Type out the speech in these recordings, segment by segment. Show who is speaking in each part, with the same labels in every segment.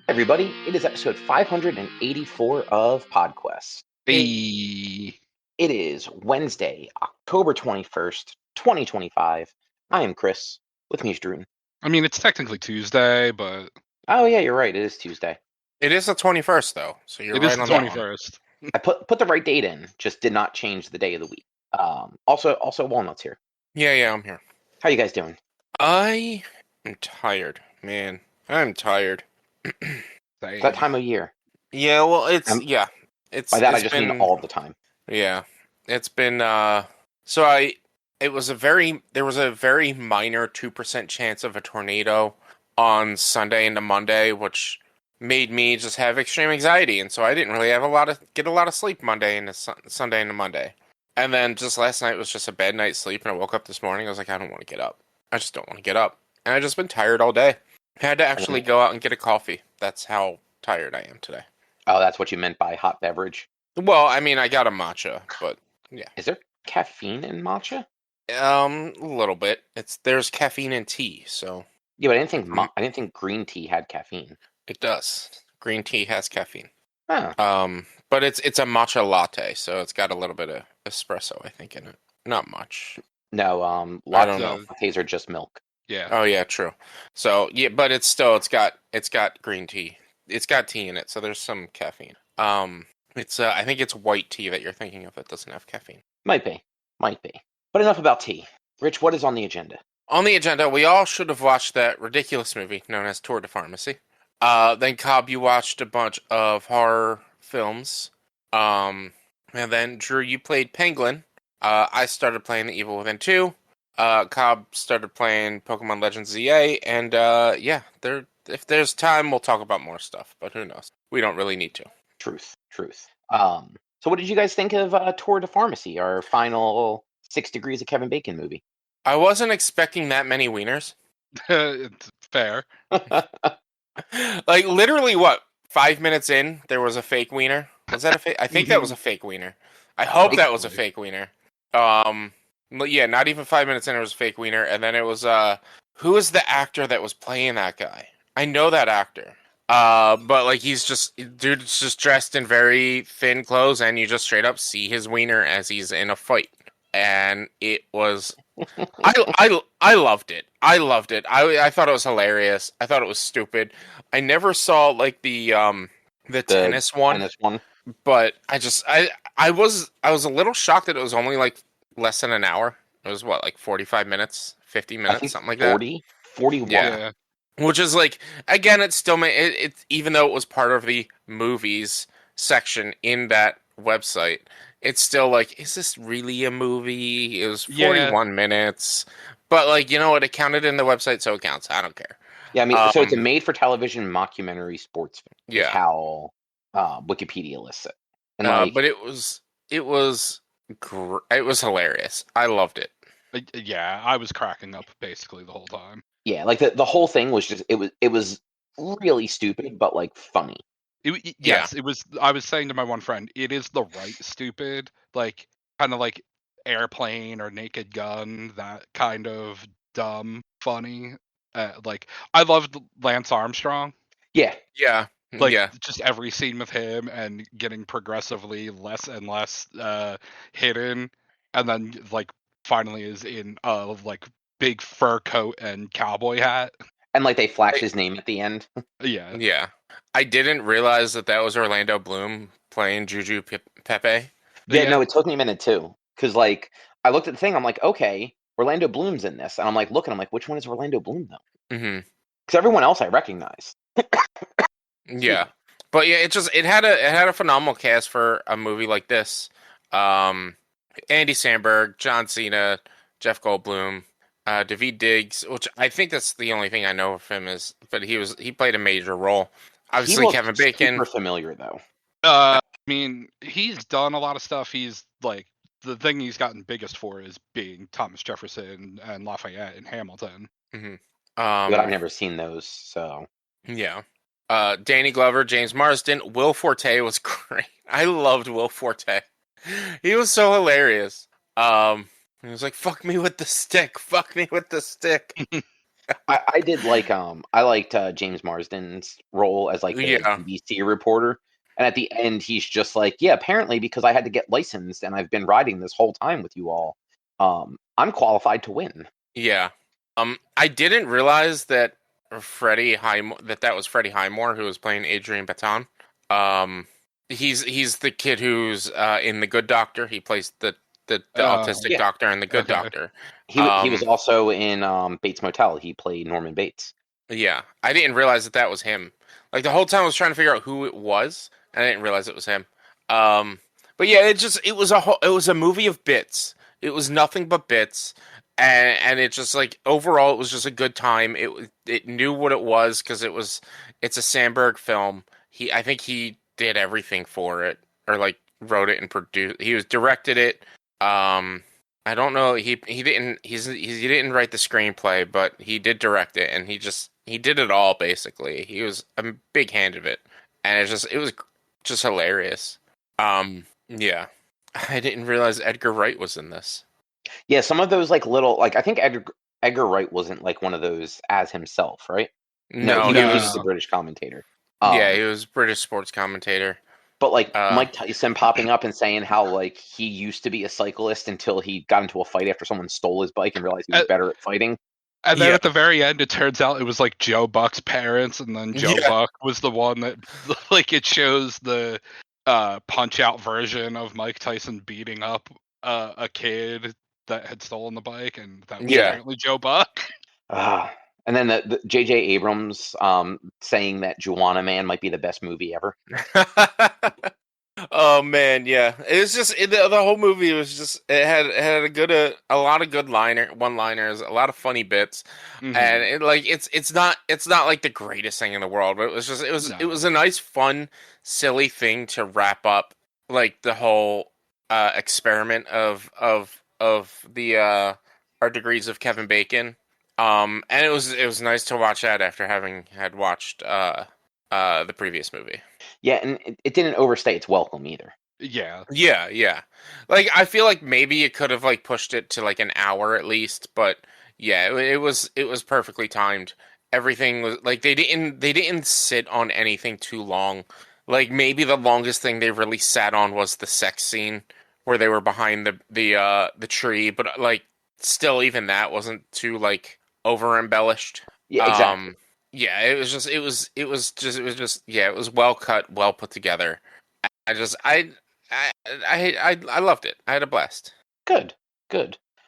Speaker 1: Everybody, it is episode 584 of PodQuest.
Speaker 2: Hey.
Speaker 1: It is Wednesday, October 21st, 2025. I am Chris. With me is Drootin.
Speaker 2: I mean, it's technically Tuesday, but
Speaker 1: Oh yeah, you're right. It is Tuesday.
Speaker 3: It is the 21st, though, so you're
Speaker 2: it
Speaker 3: right
Speaker 2: is the
Speaker 3: on that one.
Speaker 2: 21st.
Speaker 1: I put the right date in, just did not change the day of the week. Also Walnut's here.
Speaker 3: Yeah, I'm here.
Speaker 1: How you guys doing?
Speaker 3: I am tired, man. I'm tired.
Speaker 1: It's that time of year.
Speaker 3: Yeah, well, it's
Speaker 1: By that I just mean all the time.
Speaker 3: Yeah, it's been there was a very minor 2% chance of a tornado on Sunday into Monday, which made me just have extreme anxiety, and so I didn't really have get a lot of sleep Monday into Sunday into Monday. And then just last night was just a bad night's sleep, and I woke up this morning. I was like, I don't want to get up. I just don't want to get up, and I've just been tired all day. I had to actually go out and get a coffee. That's how tired I am today.
Speaker 1: Oh, that's what you meant by hot beverage?
Speaker 3: Well, I mean, I got a matcha, but yeah.
Speaker 1: Is there caffeine in matcha?
Speaker 3: A little bit. There's caffeine in tea, so
Speaker 1: Yeah, but I didn't think green tea had caffeine.
Speaker 3: it does. Green tea has caffeine.
Speaker 1: Oh.
Speaker 3: But it's a matcha latte, so it's got a little bit of espresso, I think, in it. Not much.
Speaker 1: No,
Speaker 3: I don't know.
Speaker 1: lattes are just milk.
Speaker 2: Yeah.
Speaker 3: Oh yeah, true. So yeah, but it's got green tea. It's got tea in it, so there's some caffeine. I think it's white tea that you're thinking of that doesn't have caffeine.
Speaker 1: Might be. But enough about tea. Rich, what is on the agenda?
Speaker 3: On the agenda, we all should have watched that ridiculous movie known as Tour de Pharmacy. Then Cobb, you watched a bunch of horror films. And then Drew, you played Peglin. I started playing The Evil Within 2. Cobb started playing Pokemon Legends ZA, and if there's time, we'll talk about more stuff, but who knows? We don't really need to.
Speaker 1: Truth. So what did you guys think of Tour de Pharmacy, our final 6 Degrees of Kevin Bacon movie?
Speaker 3: I wasn't expecting that many wieners.
Speaker 2: It's fair.
Speaker 3: Like, literally, 5 minutes in, there was a fake wiener? Was that a fake? I think that was a fake wiener. I hope that was a fake wiener. Yeah, not even 5 minutes in, it was a fake wiener, and then it was, who is the actor that was playing that guy? I know that actor. But, like, dude's just dressed in very thin clothes, and you just straight up see his wiener as he's in a fight. And it was, I loved it. I thought it was hilarious. I thought it was stupid. I never saw, like, the tennis one. But I was a little shocked that it was only, like, less than an hour. It was, 45 minutes, 50 minutes, something like
Speaker 1: 41.
Speaker 3: Yeah. Which is, like, again, it still it's even though it was part of the movies section in that website, it's still like, is this really a movie? It was 41 minutes. But, like, you know what? It counted in the website, so it counts. I don't care.
Speaker 1: Yeah, I mean, so it's a made-for-television mockumentary sports film.
Speaker 3: Yeah.
Speaker 1: Is how Wikipedia lists it. And
Speaker 3: but it was hilarious. I loved it.
Speaker 2: Yeah, I was cracking up basically the whole time.
Speaker 1: Yeah, like the whole thing was just it was really stupid, but like funny.
Speaker 2: Yes, it was. I was saying to my one friend, it is the right stupid, like kind of like Airplane or Naked Gun, that kind of dumb funny. Like, I loved Lance Armstrong.
Speaker 1: Yeah.
Speaker 2: Like, just every scene with him and getting progressively less and less hidden, and then, like, finally is in like big fur coat and cowboy hat.
Speaker 1: And, like, they flash his name at the end.
Speaker 3: Yeah. I didn't realize that was Orlando Bloom playing Juju Pepe.
Speaker 1: Yeah, no, it took me a minute, too. Because, like, I looked at the thing, I'm like, okay, Orlando Bloom's in this. And I'm, like, looking, I'm like, which one is Orlando Bloom, though?
Speaker 3: Mm-hmm.
Speaker 1: Because everyone else I recognize.
Speaker 3: Yeah. But, yeah, it had a phenomenal cast for a movie like this. Andy Samberg, John Cena, Jeff Goldblum, Daveed Diggs, which I think that's the only thing I know of him but he played a major role. Obviously, Kevin Bacon.
Speaker 1: Super familiar though.
Speaker 2: I mean, he's done a lot of stuff. He's like, the thing he's gotten biggest for is being Thomas Jefferson and Lafayette in Hamilton.
Speaker 3: Mm-hmm.
Speaker 1: But I've never seen those, so
Speaker 3: yeah. Danny Glover, James Marsden, Will Forte was great. I loved Will Forte. He was so hilarious. He was like, "Fuck me with the stick. Fuck me with the stick."
Speaker 1: I did like I liked James Marsden's role as like the
Speaker 3: Yeah.
Speaker 1: BBC reporter, and at the end he's just like, yeah, apparently because I had to get licensed and I've been riding this whole time with you all, I'm qualified to win.
Speaker 3: Yeah. I didn't realize that Freddie Highmore, that was Freddie Highmore who was playing Adrian Baton. He's the kid who's in The Good Doctor. He plays the autistic
Speaker 1: Yeah.
Speaker 3: doctor in The Good
Speaker 2: Okay.
Speaker 3: Doctor.
Speaker 1: He was also in Bates Motel. He played Norman Bates.
Speaker 3: Yeah, I didn't realize that was him. Like the whole time I was trying to figure out who it was, and I didn't realize it was him. But yeah, it was a movie of bits. It was nothing but bits, and it just like overall it was just a good time. It knew what it was because it's a Sandberg film. I think he did everything for it, or like wrote it and produced. He was directed it. I don't know. He didn't write the screenplay, but he did direct it, and he did it all basically. He was a big hand of it, and it was just hilarious. Yeah, I didn't realize Edgar Wright was in this.
Speaker 1: Yeah, some of those like little like I think Edgar Wright wasn't like one of those as himself, right? No, he was a British commentator.
Speaker 3: Yeah, he was British sports commentator.
Speaker 1: But like Mike Tyson popping up and saying how like he used to be a cyclist until he got into a fight after someone stole his bike and realized he was better at fighting.
Speaker 2: And then at the very end, it turns out it was like Joe Buck's parents, and then Joe Buck was the one that like it shows the punch out version of Mike Tyson beating up a kid that had stolen the bike, and that was apparently Joe Buck.
Speaker 1: And then the J.J. Abrams saying that Juwanna Mann might be the best movie ever.
Speaker 3: Oh man, yeah. It was just the whole movie was just it had a lot of good one-liners, a lot of funny bits, and it's not like the greatest thing in the world, but it was a nice, fun, silly thing to wrap up like the whole experiment of the Our Degrees of Kevin Bacon. And it was nice to watch that after having had watched the previous movie.
Speaker 1: Yeah, and it didn't overstay its welcome either.
Speaker 3: Yeah. Like I feel like maybe it could have like pushed it to like an hour at least, but yeah, it was perfectly timed. Everything was like they didn't sit on anything too long. Like maybe the longest thing they really sat on was the sex scene where they were behind the tree, but like still even that wasn't too like over embellished.
Speaker 1: Yeah, exactly.
Speaker 3: Yeah, it was well cut, well put together. I loved it. I had a blast.
Speaker 1: Good.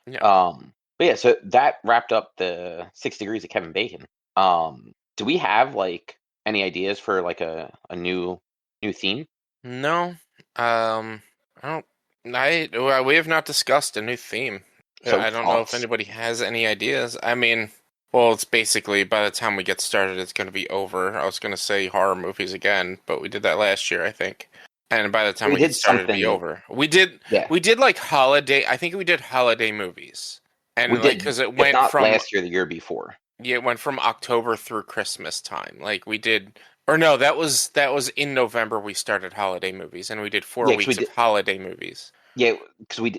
Speaker 3: Yeah.
Speaker 1: But yeah, so that wrapped up the 6 Degrees of Kevin Bacon. Do we have like any ideas for like a new theme?
Speaker 3: No. I don't. We have not discussed a new theme. So I don't know if anybody has any ideas. I mean, well, it's basically by the time we get started, it's going to be over. I was going to say horror movies again, but we did that last year, I think. And by the time we get started, it'll be over. We did like holiday. I think we did holiday movies, and we did because it went from
Speaker 1: last year, the year before.
Speaker 3: Yeah, it went from October through Christmas time. Like we did, or no, that was in November. We started holiday movies, and we did 4 weeks of holiday movies.
Speaker 1: Yeah, because we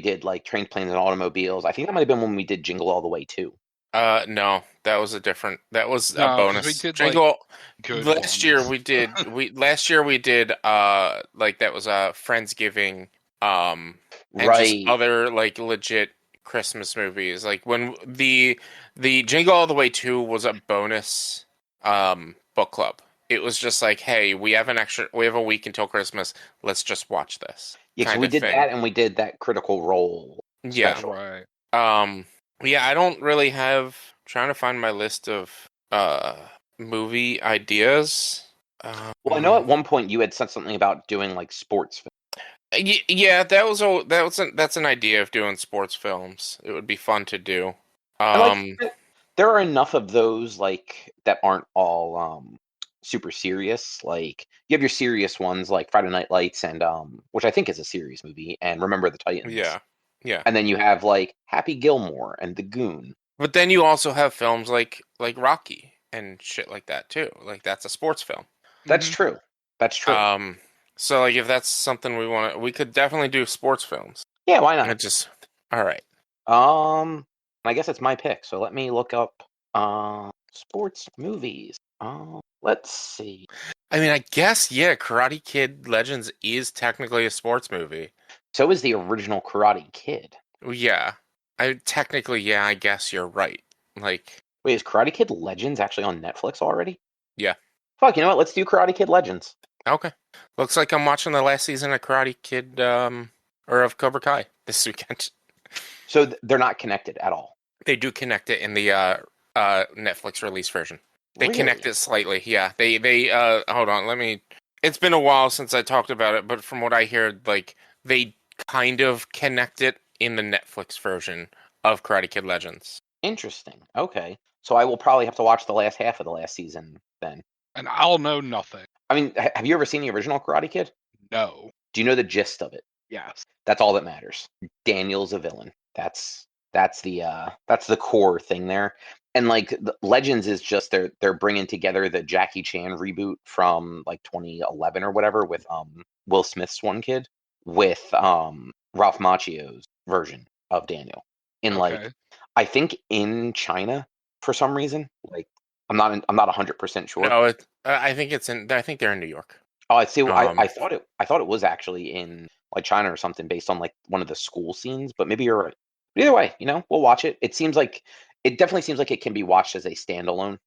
Speaker 1: did like Trains, Planes, and Automobiles. I think that might have been when we did Jingle All the Way too.
Speaker 3: No, that was a bonus.
Speaker 2: We did,
Speaker 3: Jingle.
Speaker 2: Like,
Speaker 3: last year we did like that was a Friendsgiving and just other like legit Christmas movies. Like when the Jingle All the Way 2 was a bonus book club. It was just like, hey, we have a week until Christmas. Let's just watch this.
Speaker 1: Yeah, we did that, and we did that Critical Role special.
Speaker 2: Yeah,
Speaker 3: right. Yeah, I don't really have. Trying to find my list of movie ideas.
Speaker 1: Well, I know at one point you had said something about doing like sports films.
Speaker 3: Yeah, that's an idea of doing sports films. It would be fun to do.
Speaker 1: There are enough of those like that aren't all super serious. Like you have your serious ones like Friday Night Lights and which I think is a serious movie, and Remember the Titans.
Speaker 3: Yeah.
Speaker 1: And then you have like Happy Gilmore and The Goon.
Speaker 3: But then you also have films like Rocky and shit like that too. Like that's a sports film.
Speaker 1: That's true.
Speaker 3: So like if that's something we could definitely do sports films.
Speaker 1: Yeah, why not?
Speaker 3: All right.
Speaker 1: I guess it's my pick. So let me look up Sports movies. Let's see.
Speaker 3: I mean, I guess, yeah, Karate Kid Legends is technically a sports movie.
Speaker 1: So is the original Karate Kid.
Speaker 3: Yeah. I guess you're right. Like,
Speaker 1: Wait, is Karate Kid Legends actually on Netflix already?
Speaker 3: yeah.
Speaker 1: Fuck, you know what? Let's do Karate Kid Legends.
Speaker 3: Okay. Looks like I'm watching the last season of Karate Kid, or of Cobra Kai this weekend.
Speaker 1: So they're not connected at all.
Speaker 3: They do connect it in the Netflix release version. They
Speaker 1: Really?
Speaker 3: connect it slightly. Yeah. They hold on, it's been a while since I talked about it, but from what I hear, like, they kind of connect it in the Netflix version of Karate Kid Legends.
Speaker 1: Interesting. Okay. So I will probably have to watch the last half of the last season then.
Speaker 2: And I'll know nothing.
Speaker 1: I mean, have you ever seen the original Karate Kid?
Speaker 2: No.
Speaker 1: Do you know the gist of it?
Speaker 2: Yes.
Speaker 1: That's all that matters. Daniel's a villain. That's the core thing there. And like the Legends is just they're bringing together the Jackie Chan reboot from like 2011 or whatever with Will Smith's one kid with Ralph Macchio's version of Daniel. In like I think in China for some reason. Like I'm not 100% sure.
Speaker 3: No, I think they're in New York.
Speaker 1: Oh, I see. I thought it was actually in like China or something based on like one of the school scenes, but maybe you're right. Either way, we'll watch it. It definitely seems like it can be watched as a standalone.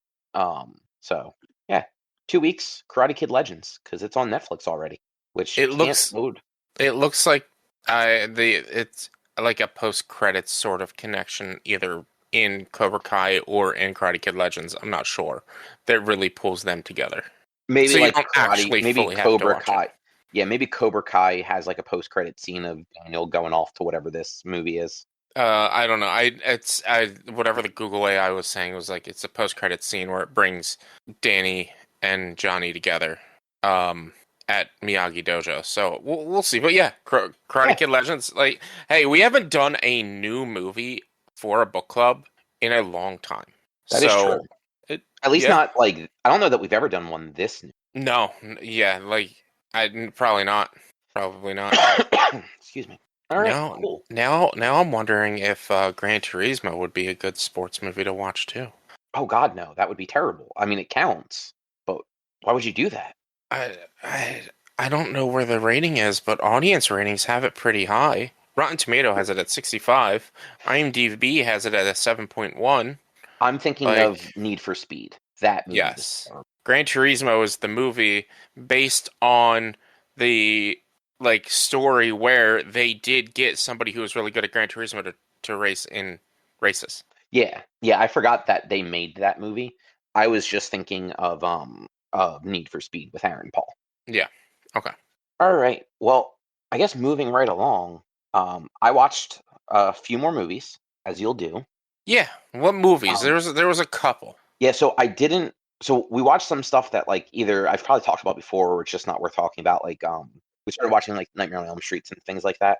Speaker 1: So yeah, 2 weeks, Karate Kid Legends, because it's on Netflix already. Which
Speaker 3: It looks like it's like a post-credits sort of connection, either in Cobra Kai or in Karate Kid Legends. I'm not sure. That really pulls them together.
Speaker 1: Maybe
Speaker 3: so
Speaker 1: like
Speaker 3: karate,
Speaker 1: maybe Cobra Kai. Yeah, maybe Cobra Kai has like a post-credit scene of Daniel going off to whatever this movie is.
Speaker 3: I don't know. Whatever the Google AI was saying was like it's a post-credit scene where it brings Danny and Johnny together at Miyagi Dojo. So we'll see. But yeah, Karate Kid Legends. Like, hey, we haven't done a new movie for a book club in a long time.
Speaker 1: That is true. At least not like I don't know that we've ever done one this new.
Speaker 3: No, yeah, like probably not.
Speaker 1: Excuse me. All right, cool.
Speaker 3: Now I'm wondering if Gran Turismo would be a good sports movie to watch too.
Speaker 1: Oh God, no, that would be terrible. I mean, it counts, but why would you do that?
Speaker 3: I don't know where the rating is, but audience ratings have it pretty high. Rotten Tomato has it at 65. IMDb has it at a 7.1.
Speaker 1: I'm thinking of Need for Speed. That movie.
Speaker 3: Yes. Gran Turismo is the movie based on the story where they did get somebody who was really good at Gran Turismo to race in races.
Speaker 1: Yeah, I forgot that they made that movie. I was just thinking of Need for Speed with Aaron Paul.
Speaker 3: Yeah. Okay.
Speaker 1: All right. Well, I guess moving right along, I watched a few more movies, as you'll do.
Speaker 3: Yeah. What movies? There was a couple.
Speaker 1: Yeah, so I didn't. So we watched some stuff that like either I've probably talked about before, or it's just not worth talking about. Like we started watching like Nightmare on Elm Street and things like that.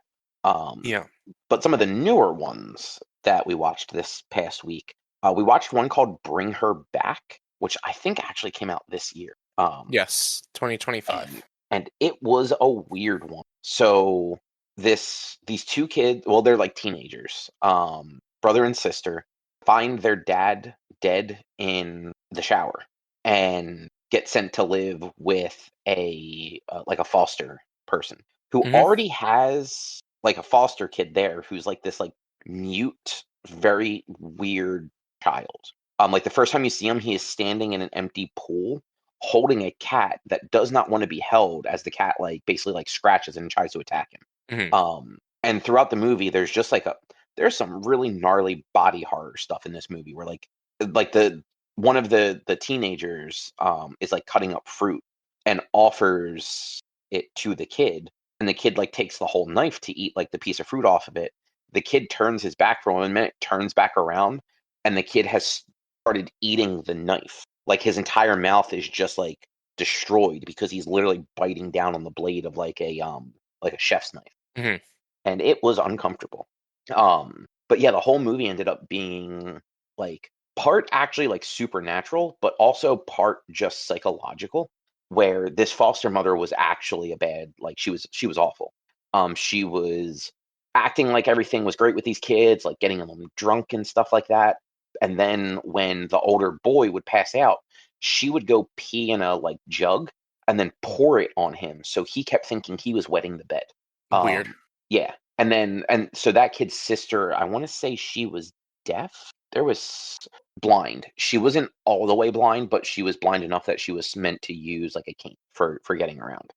Speaker 3: Yeah.
Speaker 1: But some of the newer ones that we watched this past week, we watched one called Bring Her Back, which I think actually came out this year.
Speaker 3: Yes, 2025.
Speaker 1: And it was a weird one. So these two kids, well, they're like teenagers, brother and sister, find their dad dead in the shower and get sent to live with a foster person who already has like a foster kid there who's like this like mute, very weird child. Like the first time you see him, he is standing in an empty pool holding a cat that does not want to be held, as the cat like basically like scratches and tries to attack him. And throughout the movie there's just like there's some really gnarly body horror stuff in this movie where like one of the teenagers is like cutting up fruit and offers it to the kid, and the kid like takes the whole knife to eat like the piece of fruit off of it. The kid turns his back for 1 minute, turns back around, and the kid has started eating the knife. Like his entire mouth is just like destroyed because he's literally biting down on the blade of like a chef's knife. And it was uncomfortable. But yeah, the whole movie ended up being like part actually like supernatural, but also part just psychological, where this foster mother was actually a bad, like she was awful. She was acting like everything was great with these kids, like getting them drunk and stuff like that. and then when the older boy would pass out, she would go pee in a like jug and then pour it on him. So he kept thinking he was wetting the bed.
Speaker 3: Weird.
Speaker 1: Yeah. And so that kid's sister, I want to say she was deaf. There was blind. She wasn't all the way blind, but she was blind enough that she was meant to use like a cane for getting around.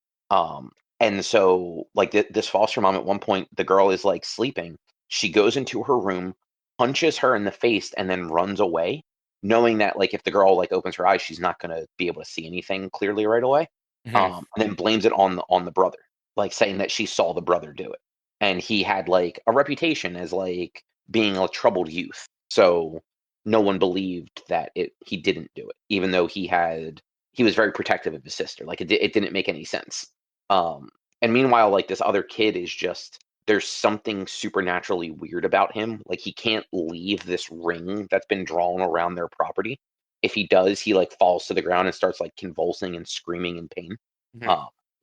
Speaker 1: And so like this foster mom at one point, the girl is like sleeping. She goes into her room, punches her in the face, and then runs away, knowing that like if the girl like opens her eyes, she's not gonna be able to see anything clearly right away. And then blames it on the brother, like saying that she saw the brother do it, and he had like a reputation as like being a troubled youth, so no one believed that he didn't do it, even though he was very protective of his sister. Like it didn't make any sense. And meanwhile, like this other kid is just there's something supernaturally weird about him. Like he can't leave this ring that's been drawn around their property. If he does, he like falls to the ground and starts like convulsing and screaming in pain.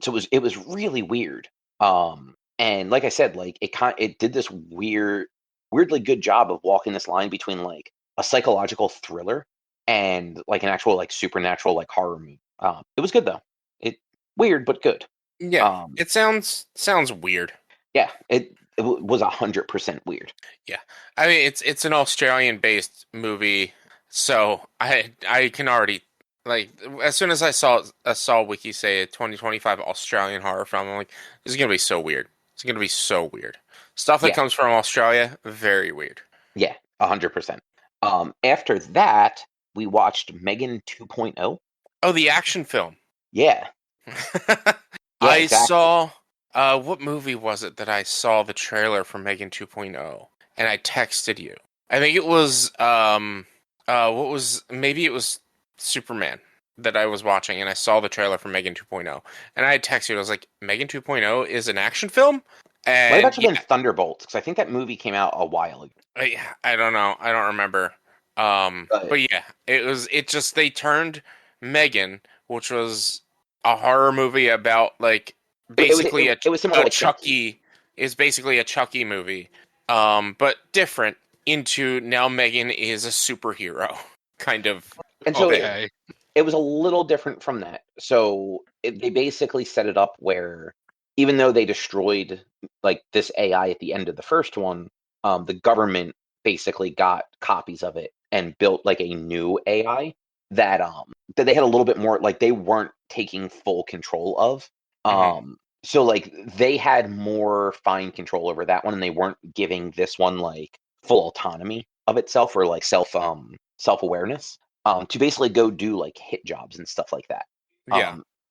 Speaker 1: So it was really weird. And like I said, like it did this weirdly good job of walking this line between like a psychological thriller and like an actual like supernatural like horror movie. It was good though. It weird but good.
Speaker 3: Yeah, it sounds weird.
Speaker 1: Yeah, it was 100% weird.
Speaker 3: Yeah, I mean it's an Australian-based movie, so I can already like as soon as I saw Wiki say 2025 Australian horror film, I'm like, this is gonna be so weird. It's gonna be so weird. Stuff that comes from Australia, very weird.
Speaker 1: Yeah, 100%. After that, we watched Megan 2.0.
Speaker 3: Oh, the action film.
Speaker 1: Yeah.
Speaker 3: I
Speaker 1: exactly.
Speaker 3: saw what movie was it that I saw the trailer for Megan 2.0 and I texted you. I think it was maybe it was Superman that I was watching and I saw the trailer for Megan 2.0 and I had texted you. I was like, Megan 2.0 is an action film? And
Speaker 1: might have actually been Thunderbolts, because I think that movie came out a while ago.
Speaker 3: I don't know. I don't remember. But yeah, they turned Megan, which was a horror movie about like basically
Speaker 1: it was similar
Speaker 3: a
Speaker 1: to
Speaker 3: Chucky is basically a Chucky movie, but different into now Megan is a superhero kind of.
Speaker 1: And so it was a little different from that. So they basically set it up where even though they destroyed like this AI at the end of the first one, the government basically got copies of it and built like a new AI that they had a little bit more like they weren't taking full control of. So like they had more fine control over that one, and they weren't giving this one like full autonomy of itself or like self-awareness to basically go do like hit jobs and stuff like that.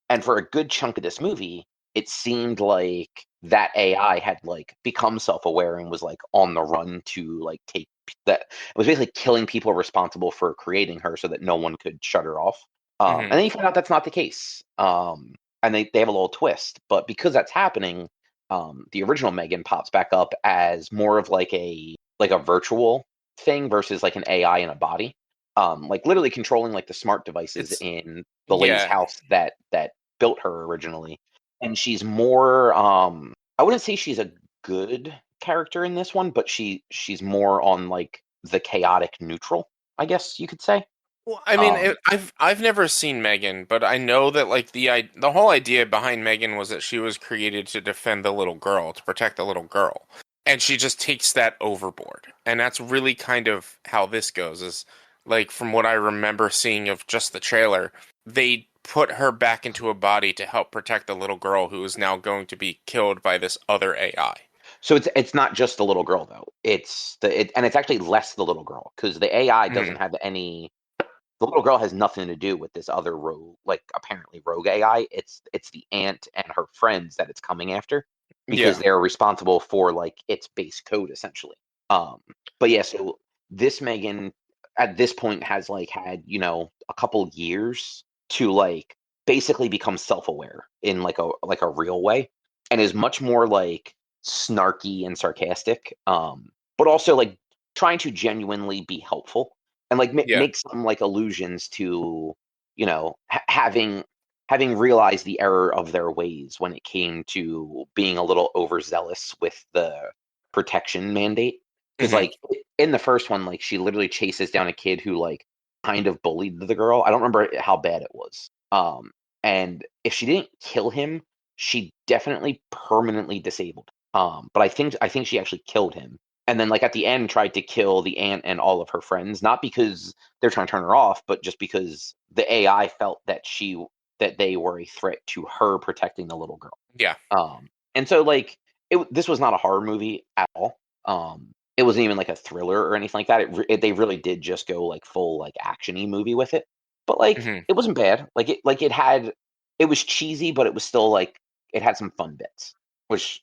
Speaker 1: And for a good chunk of this movie, it seemed like that AI had like become self-aware and was like on the run to like take that. It was basically killing people responsible for creating her so that no one could shut her off. And then you find out that's not the case. And they have a little twist, but because that's happening, the original Megan pops back up as more of like a virtual thing versus like an AI in a body. Like literally controlling like the smart devices in the lady's house that built her originally. And she's more I wouldn't say she's a good character in this one, but she's more on like the chaotic neutral, I guess you could say.
Speaker 3: Well, I mean, I've never seen Megan, but I know that like the whole idea behind Megan was that she was created to defend the little girl, to protect the little girl, and she just takes that overboard, and that's really kind of how this goes. Is like from what I remember seeing of just the trailer, they put her back into a body to help protect the little girl who is now going to be killed by this other AI.
Speaker 1: So it's not just the little girl though. And it's actually less the little girl because the AI doesn't have any. The little girl has nothing to do with this other rogue, like apparently rogue AI. It's the aunt and her friends that it's coming after because they're responsible for like its base code essentially. But yeah, so this Megan at this point has like had a couple years to like basically become self-aware in like a real way, and is much more like snarky and sarcastic, but also like trying to genuinely be helpful. And like make some like allusions to, having realized the error of their ways when it came to being a little overzealous with the protection mandate. Because like in the first one, like she literally chases down a kid who like kind of bullied the girl. I don't remember how bad it was. And if she didn't kill him, she definitely permanently disabled. But I think she actually killed him. And then like at the end tried to kill the aunt and all of her friends, not because they're trying to turn her off, but just because the AI felt that they were a threat to her protecting the little girl.
Speaker 3: Yeah.
Speaker 1: And so like this was not a horror movie at all. It wasn't even like a thriller or anything like that. They really did just go like full like actiony movie with it. But like
Speaker 3: Mhm.
Speaker 1: it wasn't bad. It was cheesy, but it was still like it had some fun bits. Which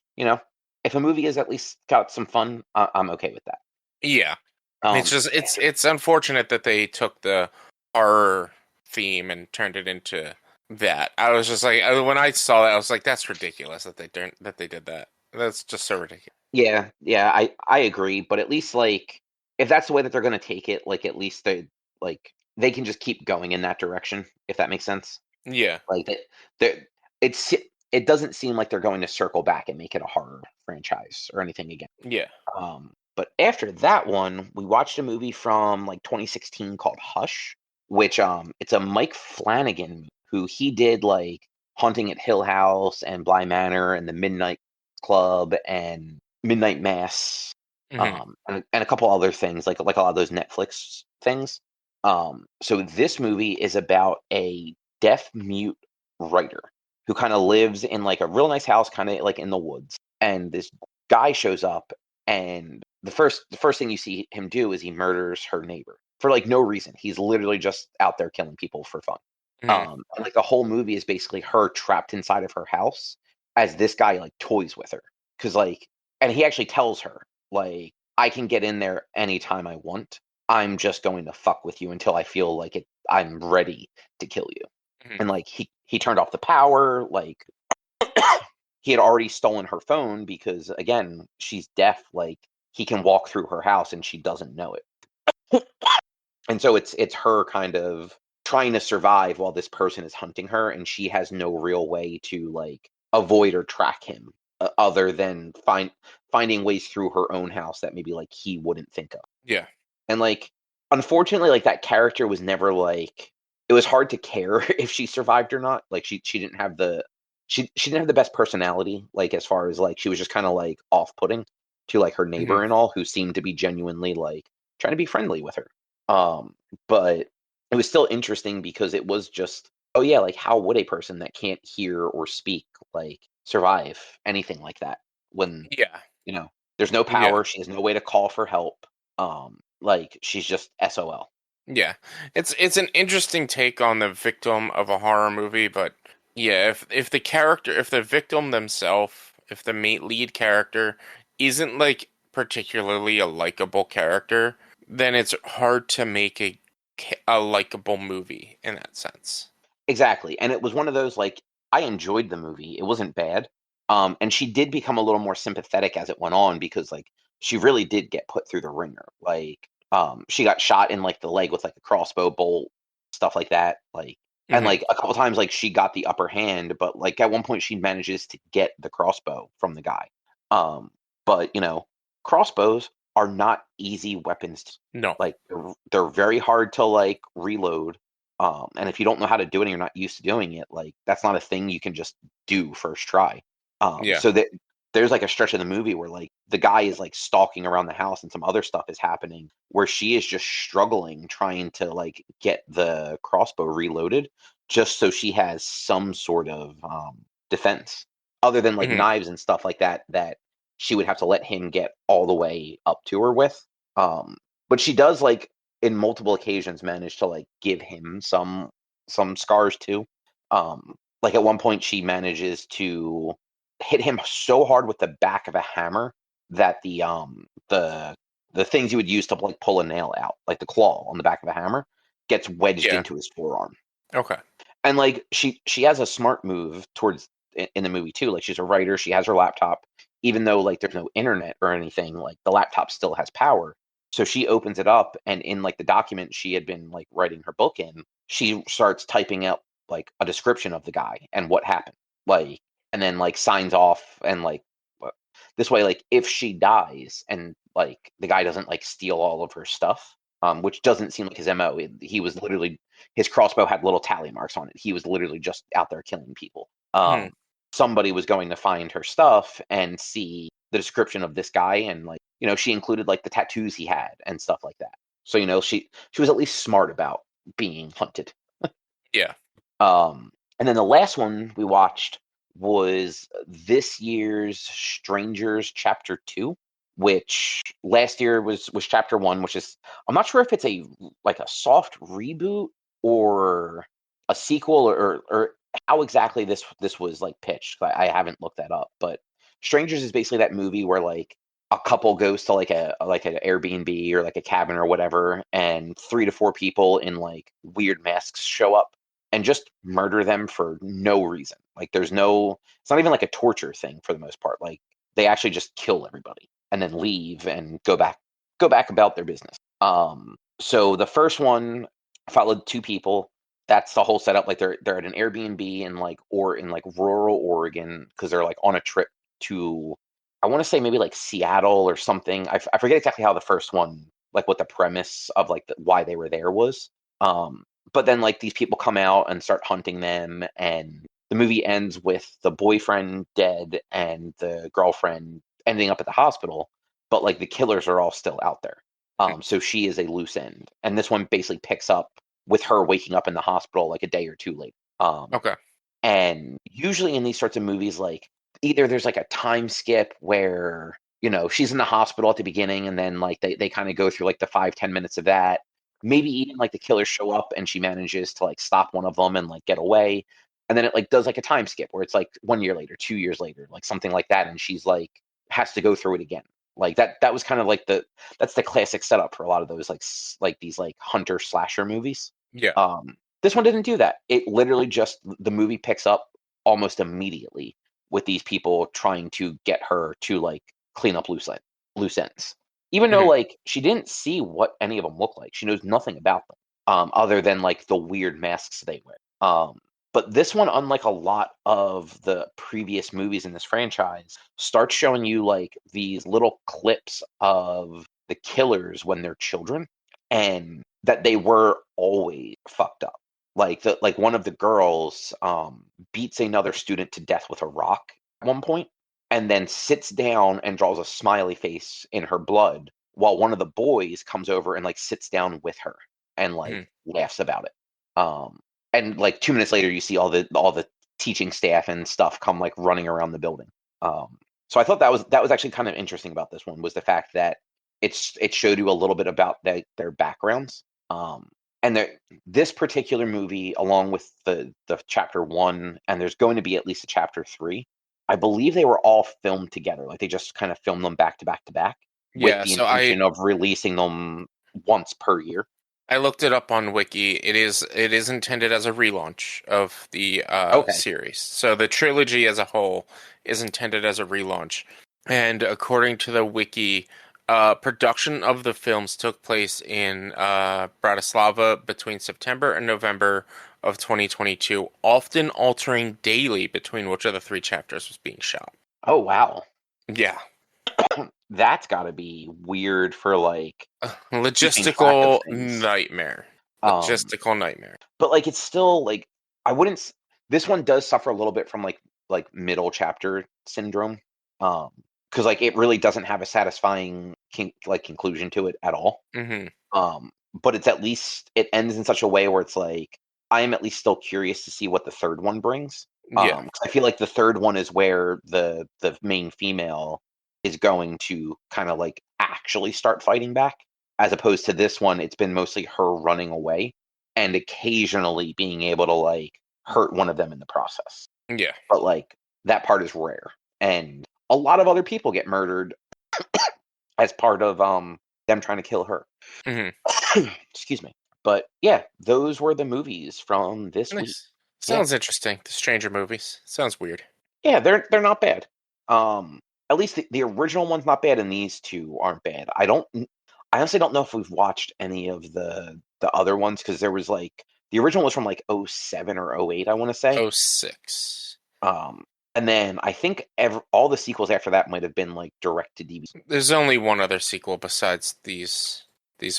Speaker 1: if a movie has at least got some fun, I'm okay with that.
Speaker 3: Yeah.
Speaker 1: Um,
Speaker 3: It's just it's unfortunate that they took the horror theme and turned it into that. I was just like, when I saw that, I was like, that's ridiculous that they did that. That's just so ridiculous.
Speaker 1: yeah, I agree. But at least like if that's the way that they're gonna take it, like at least they can just keep going in that direction, if that makes sense.
Speaker 3: Yeah.
Speaker 1: Like it's it doesn't seem like they're going to circle back and make it a horror franchise or anything again.
Speaker 3: Yeah.
Speaker 1: But after that one, we watched a movie from like 2016 called Hush, which it's a Mike Flanagan who he did like Haunting at Hill House and Bly Manor and The Midnight Club and Midnight Mass,
Speaker 3: Mhm.
Speaker 1: and a couple other things like a lot of those Netflix things. So this movie is about a deaf mute writer who kind of lives in like a real nice house, kind of like in the woods, and this guy shows up, and the first thing you see him do is he murders her neighbor for like no reason. He's literally just out there killing people for fun.
Speaker 3: Mhm.
Speaker 1: And like the whole movie is basically her trapped inside of her house as this guy like toys with her, because like, and he actually tells her like, I can get in there anytime I want. I'm just going to fuck with you until I feel like I'm ready to kill you.
Speaker 3: Mhm.
Speaker 1: And like he turned off the power, like he had already stolen her phone because again, she's deaf, like he can walk through her house and she doesn't know it. And so it's her kind of trying to survive while this person is hunting her, and she has no real way to like avoid or track him, other than finding ways through her own house that maybe like he wouldn't think of.
Speaker 3: Yeah.
Speaker 1: And like unfortunately, like that character was never like, it was hard to care if she survived or not. Like she didn't have the she didn't have the best personality, like as far as like she was just kind of like off-putting to like her neighbor
Speaker 3: Mhm.
Speaker 1: and all, who seemed to be genuinely like trying to be friendly with her. But it was still interesting because it was just, oh yeah, like how would a person that can't hear or speak like survive anything like that when
Speaker 3: Yeah.
Speaker 1: there's no
Speaker 3: Yeah.
Speaker 1: power, she has no way to call for help. Like she's just SOL.
Speaker 3: Yeah. It's an interesting take on the victim of a horror movie, but yeah, if the victim themselves, if the lead character isn't like particularly a likable character, then it's hard to make a likable movie in that sense.
Speaker 1: Exactly. And it was one of those like I enjoyed the movie. It wasn't bad. And she did become a little more sympathetic as it went on because like she really did get put through the ringer. Like she got shot in like the leg with like a crossbow bolt, stuff like that. Like and
Speaker 3: Mhm.
Speaker 1: like a couple times like she got the upper hand, but like at one point she manages to get the crossbow from the guy. Um but crossbows are not easy weapons.
Speaker 3: No.
Speaker 1: Like they're very hard to like reload, and if you don't know how to do it and you're not used to doing it, like that's not a thing you can just do first try.
Speaker 3: Yeah.
Speaker 1: So that there's like a stretch of the movie where like the guy is like stalking around the house and some other stuff is happening where she is just struggling trying to like get the crossbow reloaded just so she has some sort of defense other than like
Speaker 3: Mhm.
Speaker 1: knives and stuff like that she would have to let him get all the way up to her with. But she does like in multiple occasions managed to like give him some scars too. Like at one point she manages to hit him so hard with the back of a hammer that the things you would use to like pull a nail out, like the claw on the back of a hammer, gets wedged
Speaker 3: Yeah.
Speaker 1: into his forearm.
Speaker 3: Okay.
Speaker 1: And like she has a smart move towards in the movie too. Like she's a writer, she has her laptop, even though like there's no internet or anything, like the laptop still has power. So she opens it up and in like the document she had been like writing her book in, she starts typing out like a description of the guy and what happened. Like and then like signs off and like this way like if she dies and like the guy doesn't like steal all of her stuff, which doesn't seem like his MO. He was literally, his crossbow had little tally marks on it. He was literally just out there killing people. Somebody was going to find her stuff and see the description of this guy, and like, you know, she included like the tattoos he had and stuff like that. So, you know, she was at least smart about being hunted.
Speaker 3: Yeah.
Speaker 1: And then the last one we watched was this year's Strangers Chapter 2, which last year was Chapter 1, which is, I'm not sure if it's a like a soft reboot or a sequel, or how exactly this was like pitched. I haven't looked that up, but Strangers is basically that movie where like a couple goes to like an Airbnb or like a cabin or whatever, and 3 to 4 people in like weird masks show up and just murder them for no reason. Like it's not even like a torture thing for the most part. Like they actually just kill everybody and then leave and go back about their business. So the first one followed 2 people. That's the whole setup. Like they're at an Airbnb in like rural Oregon, because they're like on a trip to, I want to say maybe like Seattle or something. I forget exactly how the first one, like what the premise of like why they were there was. But then like these people come out and start hunting them, and the movie ends with the boyfriend dead and the girlfriend ending up at the hospital, but like the killers are all still out there. So she is a loose end, and this one basically picks up with her waking up in the hospital like a day or 2 later.
Speaker 3: Okay.
Speaker 1: And usually in these sorts of movies, like either there's like a time skip where, you know, she's in the hospital at the beginning, and then like they kind of go through like the 5-10 minutes of that. Maybe even like the killers show up and she manages to like stop one of them and like get away. And then it like does like a time skip where it's like 1 year later, 2 years later, like something like that. And she's like has to go through it again. Like that was kind of like that's the classic setup for a lot of those like these like hunter slasher movies.
Speaker 3: Yeah.
Speaker 1: This one didn't do that. It literally just, the movie picks up almost immediately with these people trying to get her to like clean up loose ends. Even though like she didn't see what any of them look like, she knows nothing about them, other than like the weird masks they wear. But this one, unlike a lot of the previous movies in this franchise, starts showing you like these little clips of the killers when they're children, and that they were always fucked up. Like one of the girls beats another student to death with a rock at one point, and then sits down and draws a smiley face in her blood, while one of the boys comes over and like sits down with her and like laughs about it. And like 2 minutes later, you see all the teaching staff and stuff come like running around the building. So I thought that was actually kind of interesting about this one, was the fact that it showed you a little bit about their backgrounds. And this particular movie, along with the chapter 1, and there's going to be at least a chapter 3, I believe they were all filmed together. Like they just kind of filmed them back to back to back, with the intention of releasing them once per year.
Speaker 3: I looked it up on Wiki. It is intended as a relaunch of the series. So the trilogy as a whole is intended as a relaunch. And according to the Wiki, production of the films took place in Bratislava between September and November of 2022, often altering daily between which of the 3 chapters was being shot.
Speaker 1: Oh, wow.
Speaker 3: Yeah.
Speaker 1: That's got to be weird for like
Speaker 3: logistical nightmare. Logistical nightmare.
Speaker 1: But like it's still like, I wouldn't. This one does suffer a little bit from like middle chapter syndrome, because like it really doesn't have a satisfying conclusion to it at all. But it's at least, it ends in such a way where it's like I am at least still curious to see what the third one brings. 'Cause I feel like the third one is where the main female is going to kind of like actually start fighting back, as opposed to this one. It's been mostly her running away and occasionally being able to like hurt one of them in the process.
Speaker 3: Yeah.
Speaker 1: But like that part is rare, and a lot of other people get murdered as part of them trying to kill her. Excuse me. But yeah, those were the movies from this week.
Speaker 3: Sounds interesting. The Stranger movies. Sounds weird.
Speaker 1: Yeah, they're not bad. At least the original one's not bad, and these 2 aren't bad. I honestly don't know if we've watched any of the other ones, because there was like the original was from like 07 or 08, I want to say.
Speaker 3: 06.
Speaker 1: And then I think all the sequels after that might have been like direct to DVD.
Speaker 3: There's only one other sequel besides these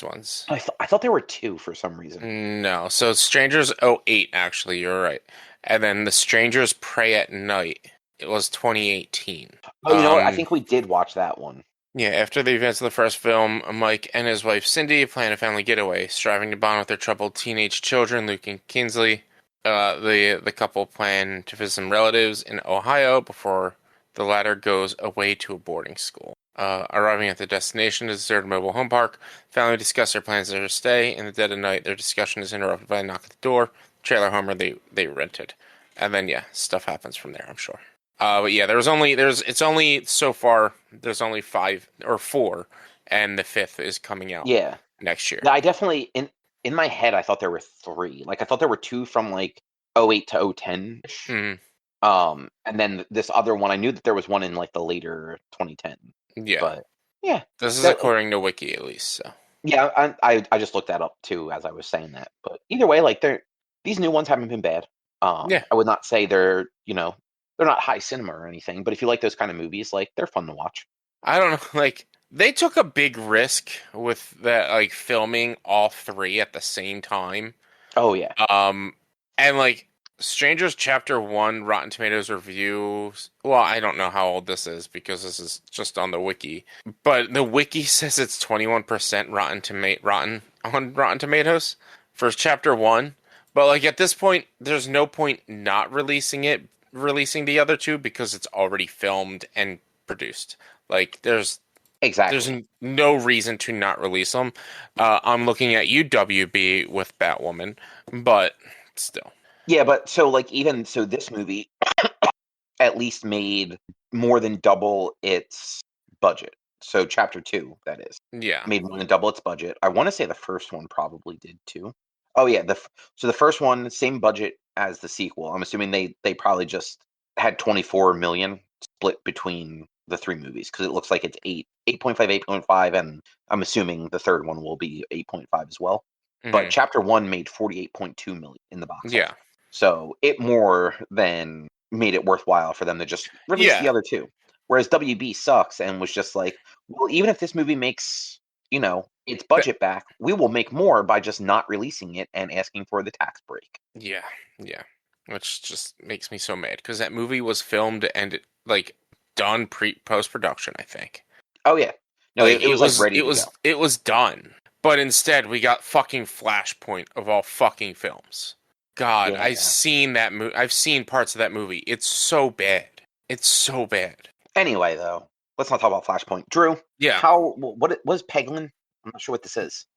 Speaker 3: ones.
Speaker 1: I thought there were two for some reason.
Speaker 3: No, so Strangers 08, actually, you're right. And then The Strangers Prey at Night, it was 2018.
Speaker 1: Oh, you know what? I think we did watch that one.
Speaker 3: Yeah, after the events of the first film, Mike and his wife Cindy plan a family getaway, striving to bond with their troubled teenage children, Luke and Kinsley. The couple plan to visit some relatives in Ohio before the latter goes away to a boarding school. Arriving at the destination, a deserted mobile home park, family discuss their plans for their stay. In the dead of night, their discussion is interrupted by a knock at the door. Trailer homer they rented, and then stuff happens from there, I'm sure. But yeah, there's only 5 or 4, and the 5th is coming out.
Speaker 1: Yeah,
Speaker 3: next year.
Speaker 1: Yeah, I definitely in my head I thought there were 3. Like I thought there were 2 from like 08 to 010.
Speaker 3: Mm-hmm.
Speaker 1: And then this other one, I knew that there was one in like the later 2010.
Speaker 3: Yeah,
Speaker 1: but yeah,
Speaker 3: this is according to Wiki at least. So
Speaker 1: yeah, I just looked that up too as I was saying that. But either way, like these new ones haven't been bad. I would not say they're they're not high cinema or anything, but if you like those kind of movies, like they're fun to watch.
Speaker 3: I don't know, like they took a big risk with that, like filming all 3 at the same time.
Speaker 1: Oh yeah.
Speaker 3: And like Strangers Chapter 1 Rotten Tomatoes reviews. Well, I don't know how old this is because this is just on the wiki, but the wiki says it's 21% rotten on Rotten Tomatoes for Chapter 1. But like at this point, there's no point not releasing the other 2 because it's already filmed and produced. Like there's no reason to not release them. I'm looking at UWB with Batwoman, but still.
Speaker 1: Yeah, but so like even so, this movie at least made more than double its budget. So Chapter 2, that is, made more than double its budget. I want to say the first one probably did too. Oh yeah, so the first one, same budget as the sequel. I'm assuming they probably just had 24 million split between the 3 movies because it looks like it's 8.5, 8.5, and I'm assuming the third one will be 8.5 as well. Mm-hmm. But Chapter 1 made 48.2 million in the box office. Yeah. So it more than made it worthwhile for them to just release the other 2. Whereas WB sucks and was just like, well, even if this movie makes, its budget back, we will make more by just not releasing it and asking for the tax break.
Speaker 3: Yeah. Which just makes me so mad because that movie was filmed and done post-production, I think.
Speaker 1: Oh yeah. No, it was ready to go.
Speaker 3: It was done. But instead we got fucking Flashpoint of all fucking films. God, I've seen that movie. I've seen parts of that movie. It's so bad.
Speaker 1: Anyway, though, let's not talk about Flashpoint. Drew, what is Peglin? I'm not sure what this is.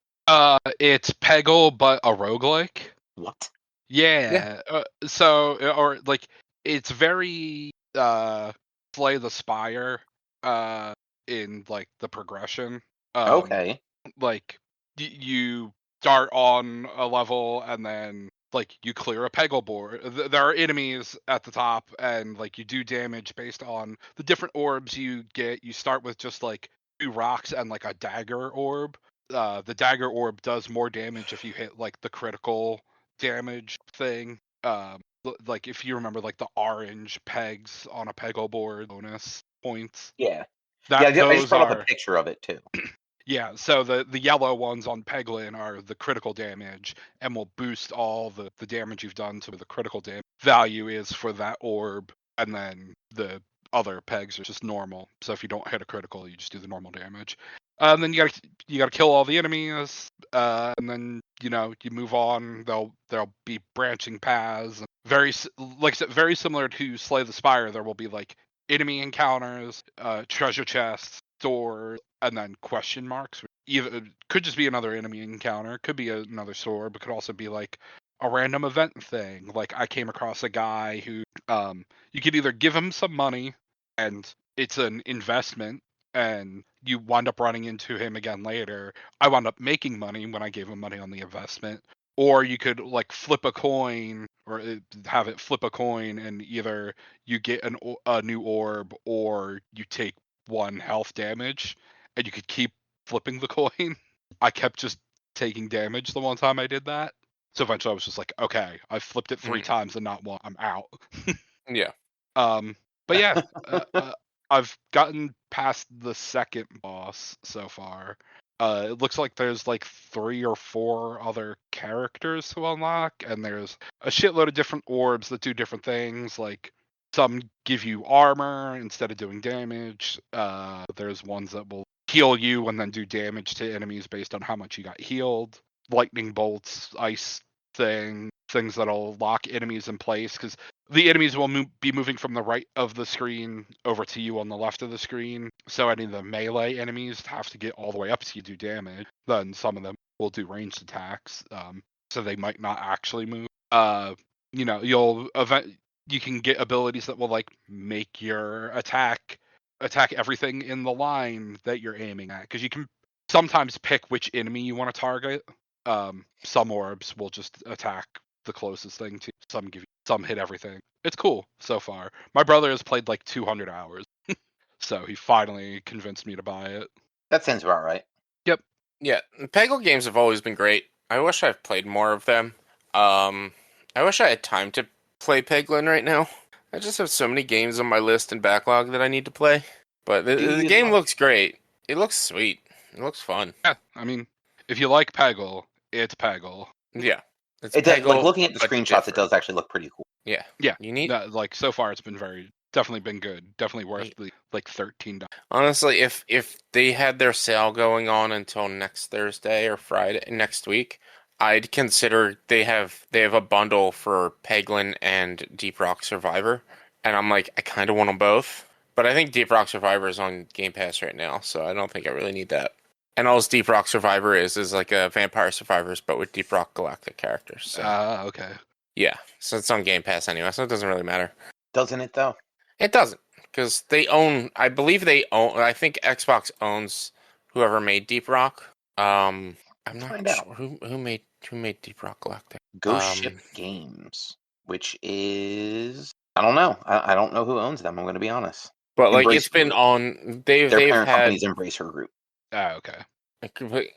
Speaker 2: It's Peggle, but a roguelike.
Speaker 1: What?
Speaker 2: Yeah. It's very Slay the Spire in like the progression.
Speaker 1: Okay.
Speaker 2: Like you start on a level and then you clear a Peggle board. There are enemies at the top, and you do damage based on the different orbs you get. You start with just 2 rocks and a dagger orb. The dagger orb does more damage if you hit the critical damage thing. If you remember the orange pegs on a Peggle board bonus points.
Speaker 1: Yeah. I just brought up a picture of it too.
Speaker 2: Yeah, so the yellow ones on Peglin are the critical damage and will boost all the damage you've done to the critical damage value is for that orb, and then the other pegs are just normal. So if you don't hit a critical, you just do the normal damage. And then you gotta kill all the enemies, and then you move on. There'll be branching paths. Very similar to Slay the Spire. There will be enemy encounters, treasure chests, doors, and then question marks. Either could just be another enemy encounter, could be another sword, but could also be a random event thing. I came across a guy who you could either give him some money and it's an investment and you wind up running into him again later. I wound up making money when I gave him money on the investment. Or you could flip a coin or have it flip a coin and either you get a new orb or you take 1 health damage. And you could keep flipping the coin. I kept just taking damage the one time I did that. So eventually I was just okay, I flipped it 3 times and not 1. I'm out.
Speaker 3: Yeah.
Speaker 2: But yeah, I've gotten past the second boss so far. It looks like there's like 3 or 4 other characters to unlock, and there's a shitload of different orbs that do different things. Like some give you armor instead of doing damage. There's ones that will heal you and then do damage to enemies based on how much you got healed. Lightning bolts, ice things that'll lock enemies in place, because the enemies will be moving from the right of the screen over to you on the left of the screen. So any of the melee enemies have to get all the way up to you do damage. Then some of them will do ranged attacks, so they might not actually move. You can get abilities that will like make your attack everything in the line that you're aiming at, because you can sometimes pick which enemy you want to target. Some orbs will just attack the closest thing to you. Some hit everything. It's cool so far. My brother has played like 200 hours, so he finally convinced me to buy it.
Speaker 1: That sounds about right.
Speaker 2: Yep.
Speaker 3: Yeah, Peggle games have always been great. I wish I've played more of them. I wish I had time to play Peglin right now. I just have so many games on my list and backlog that I need to play. But the game looks great. It looks sweet. It looks fun.
Speaker 2: Yeah, I mean, if you like Peggle, it's Peggle.
Speaker 3: Yeah.
Speaker 1: It does, like looking at the screenshots, it does actually look pretty cool.
Speaker 3: Yeah.
Speaker 2: Yeah.
Speaker 3: You need
Speaker 2: like so far it's been definitely been good. Definitely worth the like $13.
Speaker 3: Honestly, if they had their sale going on until next Thursday or Friday next week, I'd consider they have a bundle for Peglin and Deep Rock Survivor, and I'm like, I kind of want them both, but I think Deep Rock Survivor is on Game Pass right now, so I don't think I really need that. And all Deep Rock Survivor is like a Vampire Survivors, but with Deep Rock Galactic characters. So.
Speaker 2: Okay.
Speaker 3: Yeah, so it's on Game Pass anyway, so it doesn't really matter.
Speaker 1: Doesn't it, though?
Speaker 3: It doesn't, because I believe I think Xbox owns whoever made Deep Rock. I'm not sure who made Deep Rock Galactic.
Speaker 1: Ghost Ship Games, which is, I don't know. I don't know who owns them, I'm going to be honest.
Speaker 3: But like it's been on, their
Speaker 1: parent company's Embracer Group.
Speaker 2: Oh, okay.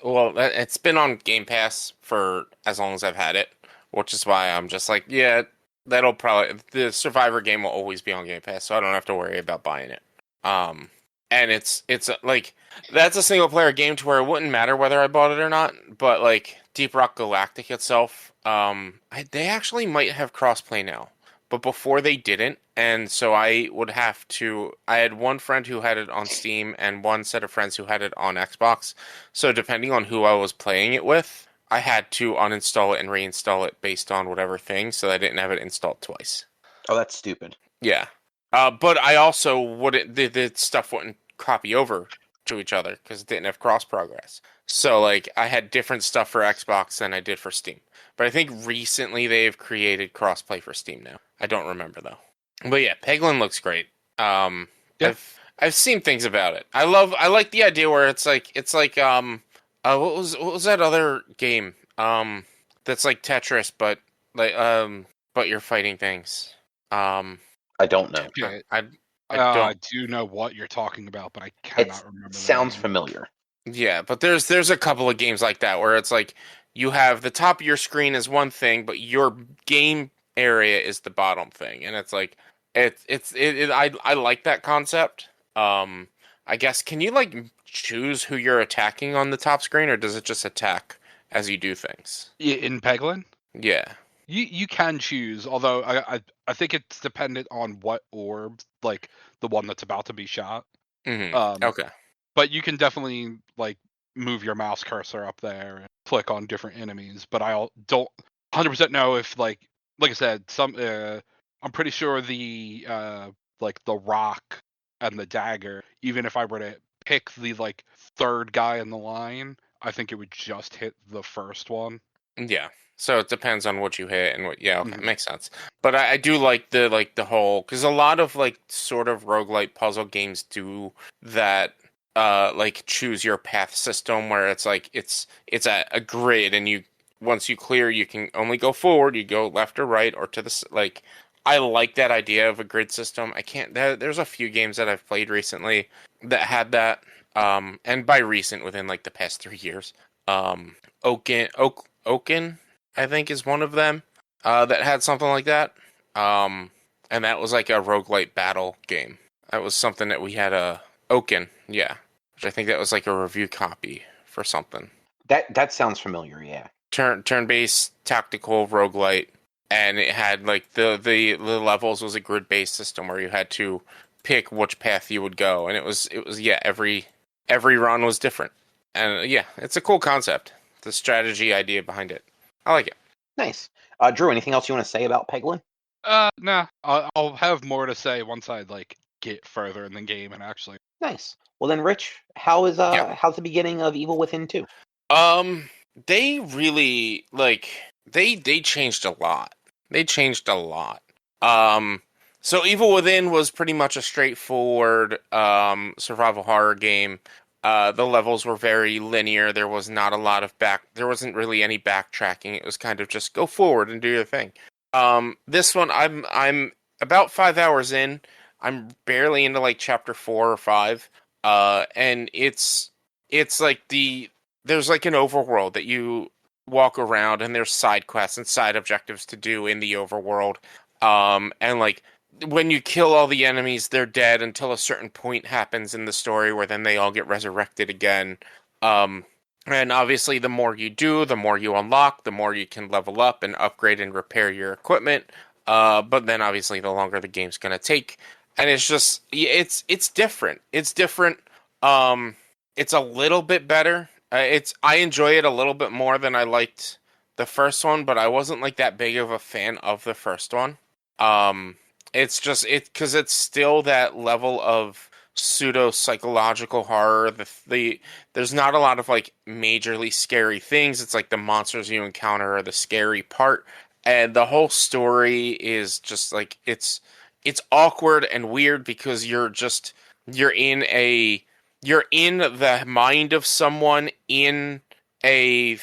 Speaker 3: Well, it's been on Game Pass for as long as I've had it, which is why I'm just like, yeah, the Survivor game will always be on Game Pass, so I don't have to worry about buying it. And it's like, that's a single player game to where it wouldn't matter whether I bought it or not. But like Deep Rock Galactic itself, they actually might have crossplay now, but before they didn't. And so I had one friend who had it on Steam and one set of friends who had it on Xbox. So depending on who I was playing it with, I had to uninstall it and reinstall it based on whatever thing, so I didn't have it installed twice.
Speaker 1: Oh, that's stupid.
Speaker 3: Yeah. But I also wouldn't, the stuff wouldn't copy over to each other because it didn't have cross progress. So like I had different stuff for Xbox than I did for Steam. But I think recently they've created crossplay for Steam now. I don't remember though. But yeah, Peglin looks great. Yeah. I've seen things about it. I like the idea where it's like what was that other game that's like Tetris but you're fighting things.
Speaker 1: I don't know.
Speaker 2: Okay.
Speaker 3: I
Speaker 2: do know what you're talking about, but I cannot remember.
Speaker 1: Sounds familiar.
Speaker 3: Yeah, but there's a couple of games like that where it's like you have the top of your screen is one thing, but your game area is the bottom thing, and it's like I like that concept. I guess, can you like choose who you're attacking on the top screen, or does it just attack as you do things?
Speaker 2: In Peglin?
Speaker 3: Yeah.
Speaker 2: You can choose, although I think it's dependent on what orb, like the one that's about to be shot.
Speaker 3: Mm-hmm. Okay.
Speaker 2: But you can definitely like move your mouse cursor up there and click on different enemies. But I don't 100% know if like I said, I'm pretty sure the like the rock and the dagger, even if I were to pick the like third guy in the line, I think it would just hit the first one.
Speaker 3: Yeah. So it depends on what you hit and what. Yeah, okay, makes sense. But I do like the whole, because a lot of like sort of roguelite puzzle games do that. Like choose your path system where it's like it's a grid, and once you clear, you can only go forward. You go left or right or to the like. I like that idea of a grid system. There's a few games that I've played recently that had that. And by recent, within like the past 3 years, Oaken, I think, is one of them that had something like that. and that was like a roguelite battle game. That was something that we had Oaken, yeah, which I think that was like a review copy for something.
Speaker 1: That sounds familiar, yeah.
Speaker 3: Turn-based tactical roguelite, and it had like the levels was a grid-based system where you had to pick which path you would go, and it was yeah, every run was different, and yeah, it's a cool concept. The strategy idea behind it, I like it.
Speaker 1: Nice. Drew, anything else you want to say about Peglin?
Speaker 2: Nah. I'll have more to say once I like get further in the game and actually.
Speaker 1: Nice. Well then, Rich, how's
Speaker 3: Yeah.
Speaker 1: how's the beginning of Evil Within 2?
Speaker 3: They really they changed a lot. They changed a lot. So Evil Within was pretty much a straightforward survival horror game. The levels were very linear. There was not a lot of there wasn't really any backtracking. It was kind of just go forward and do your thing. This one I'm about 5 hours in. I'm barely into like chapter 4 or 5. And it's like there's like an overworld that you walk around, and there's side quests and side objectives to do in the overworld. And like when you kill all the enemies, they're dead until a certain point happens in the story where then they all get resurrected again. And obviously the more you do, the more you unlock, the more you can level up and upgrade and repair your equipment. But then obviously the longer the game's going to take. And it's just, it's different. It's different. It's a little bit better. I enjoy it a little bit more than I liked the first one, but I wasn't like that big of a fan of the first one. It's just because it's still that level of pseudo psychological horror. There's not a lot of like majorly scary things. It's like the monsters you encounter are the scary part, and the whole story is just like it's awkward and weird because you're in the mind of someone in a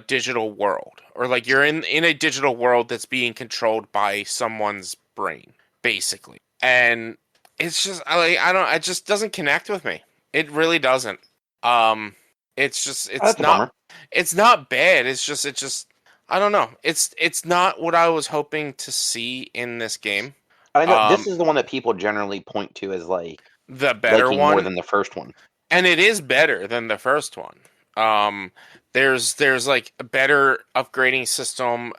Speaker 3: digital world, or like you're in a digital world that's being controlled by someone's brain, basically. And it's just it just doesn't connect with me. It really doesn't. It's not bad. It's just I don't know. It's not what I was hoping to see in this game.
Speaker 1: I know this is the one that people generally point to as like
Speaker 3: the better
Speaker 1: liking
Speaker 3: one
Speaker 1: more than the first one.
Speaker 3: And it is better than the first one. There's like a better upgrading system.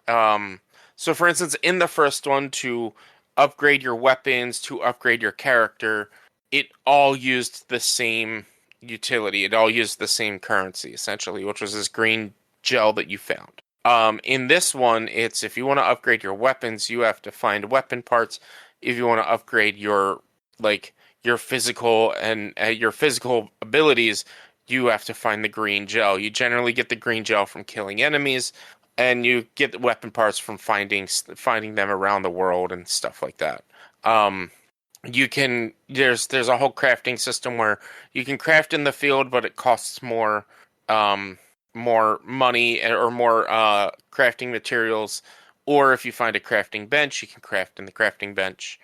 Speaker 3: So for instance, in the first one, to upgrade your weapons, to upgrade your character, it all used the same utility. It all used the same currency, essentially, which was this green gel that you found. In this one, it's if you want to upgrade your weapons, you have to find weapon parts. If you want to upgrade your physical and your physical abilities, you have to find the green gel. You generally get the green gel from killing enemies, and you get the weapon parts from finding them around the world and stuff like that. There's a whole crafting system where you can craft in the field, but it costs more money or more crafting materials. Or if you find a crafting bench, you can craft in the crafting bench.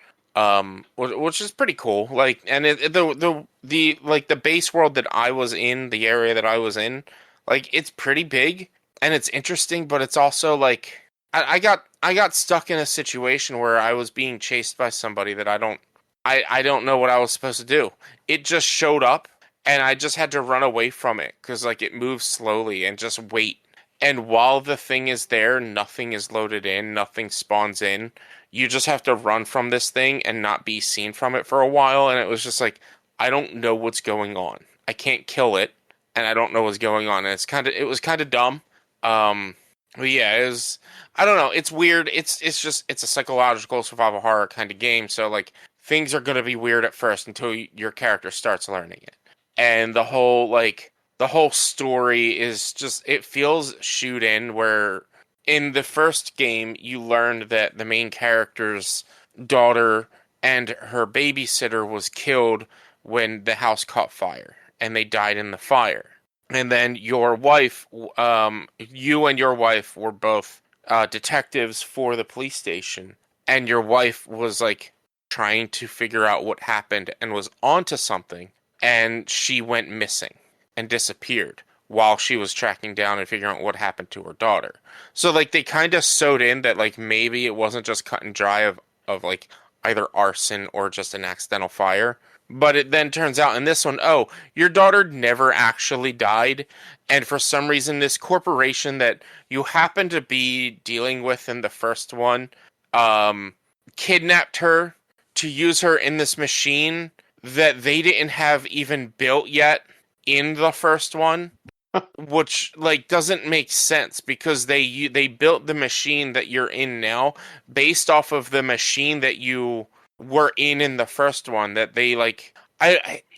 Speaker 3: Which is pretty cool. Like, and the base world that I was in, the area that I was in, like it's pretty big and it's interesting, but it's also like I got stuck in a situation where I was being chased by somebody that I don't know what I was supposed to do. It just showed up and I just had to run away from it because like it moves slowly and just wait. And while the thing is there, nothing is loaded in, nothing spawns in. You just have to run from this thing and not be seen from it for a while. And it was just like, I don't know what's going on. I can't kill it, and I don't know what's going on. And it was kind of dumb. But yeah, it was, I don't know. It's weird. It's a psychological survival horror kind of game. So like things are going to be weird at first until your character starts learning it. And the whole story is just, it feels shoot in, where in the first game you learned that the main character's daughter and her babysitter was killed when the house caught fire and they died in the fire. And then your wife, you and your wife were both detectives for the police station, and your wife was like trying to figure out what happened and was onto something, and she went missing and disappeared while she was tracking down and figuring out what happened to her daughter. So like they kind of sewed in that like maybe it wasn't just cut and dry of like either arson or just an accidental fire. But it then turns out in this one, oh, your daughter never actually died, and for some reason, this corporation that you happen to be dealing with in the first one, kidnapped her to use her in this machine that they didn't have even built yet in the first one, which like doesn't make sense because they built the machine that you're in now based off of the machine that you were in the first one that they like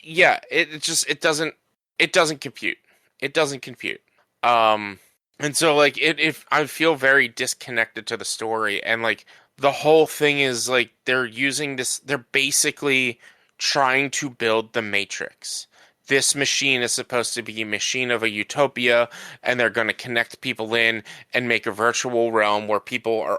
Speaker 3: yeah, it doesn't compute. It doesn't compute. And so like if I feel very disconnected to the story, and like the whole thing is like they're basically trying to build the Matrix. This machine is supposed to be a machine of a utopia, and they're going to connect people in and make a virtual realm where people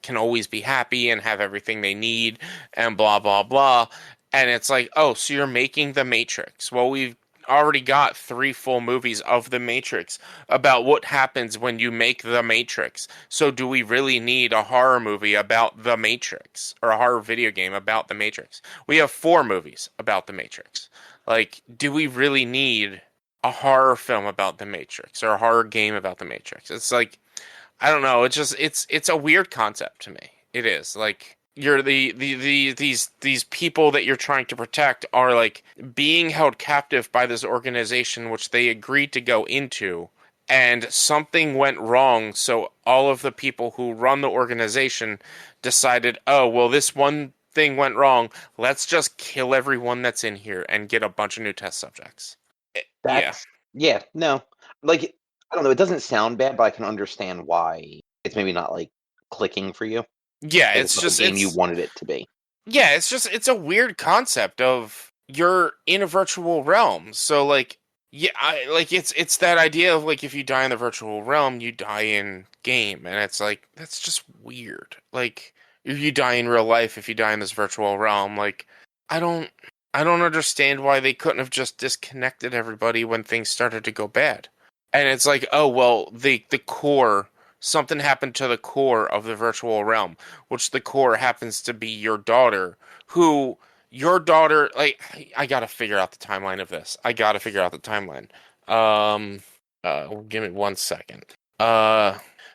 Speaker 3: can always be happy and have everything they need and blah blah blah. And it's like, oh, so you're making the Matrix. Well, we've already got 3 full movies of the Matrix about what happens when you make the Matrix. So do we really need a horror movie about the Matrix or a horror video game about the Matrix? We have 4 movies about the Matrix. Like, do we really need a horror film about the Matrix or a horror game about the Matrix? It's like, I don't know. It's a weird concept to me. It is like you're these people that you're trying to protect are like being held captive by this organization which they agreed to go into, and something went wrong. So all of the people who run the organization decided, oh well, this one thing went wrong. Let's just kill everyone that's in here and get a bunch of new test subjects.
Speaker 1: Yeah, no. Like, I don't know, it doesn't sound bad, but I can understand why it's maybe not like clicking for you.
Speaker 3: Yeah,
Speaker 1: Like,
Speaker 3: it's
Speaker 1: not
Speaker 3: just
Speaker 1: the game you wanted it to be.
Speaker 3: Yeah, it's a weird concept of you're in a virtual realm. So like yeah, it's that idea of like if you die in the virtual realm, you die in game, and it's like that's just weird. Like you die in real life if you die in this virtual realm. Like I don't understand why they couldn't have just disconnected everybody when things started to go bad. And it's like, oh well, the core, something happened to the core of the virtual realm, which the core happens to be your daughter, who your daughter like I gotta figure out the timeline of this. Give me 1 second.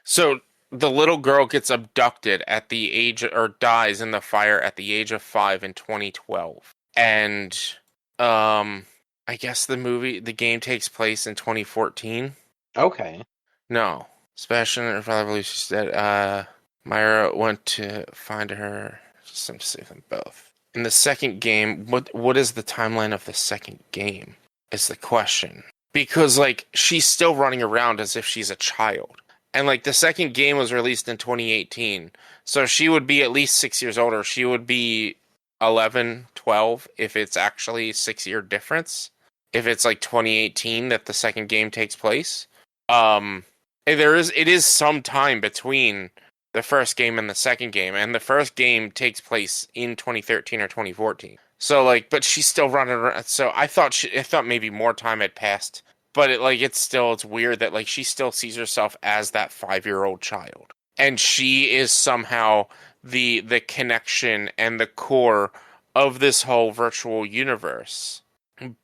Speaker 3: So the little girl gets abducted at the age, or dies in the fire at the age of 5 in 2012. And I guess the game takes place in 2014.
Speaker 1: Okay.
Speaker 3: No. Sebastian, her father believes she's dead. Myra went to find her. Just to save them both. In the second game, what is the timeline of the second game? Is the question. Because like she's still running around as if she's a child. And like the second game was released in 2018. So she would be at least 6 years older. She would be 11, 12 if it's actually 6-year difference. If it's like 2018 that the second game takes place. It is some time between the first game and the second game, and the first game takes place in 2013 or 2014. So like, but she's still running around. So I thought maybe more time had passed, but it's weird that like she still sees herself as that 5-year-old child, and she is somehow the connection and the core of this whole virtual universe.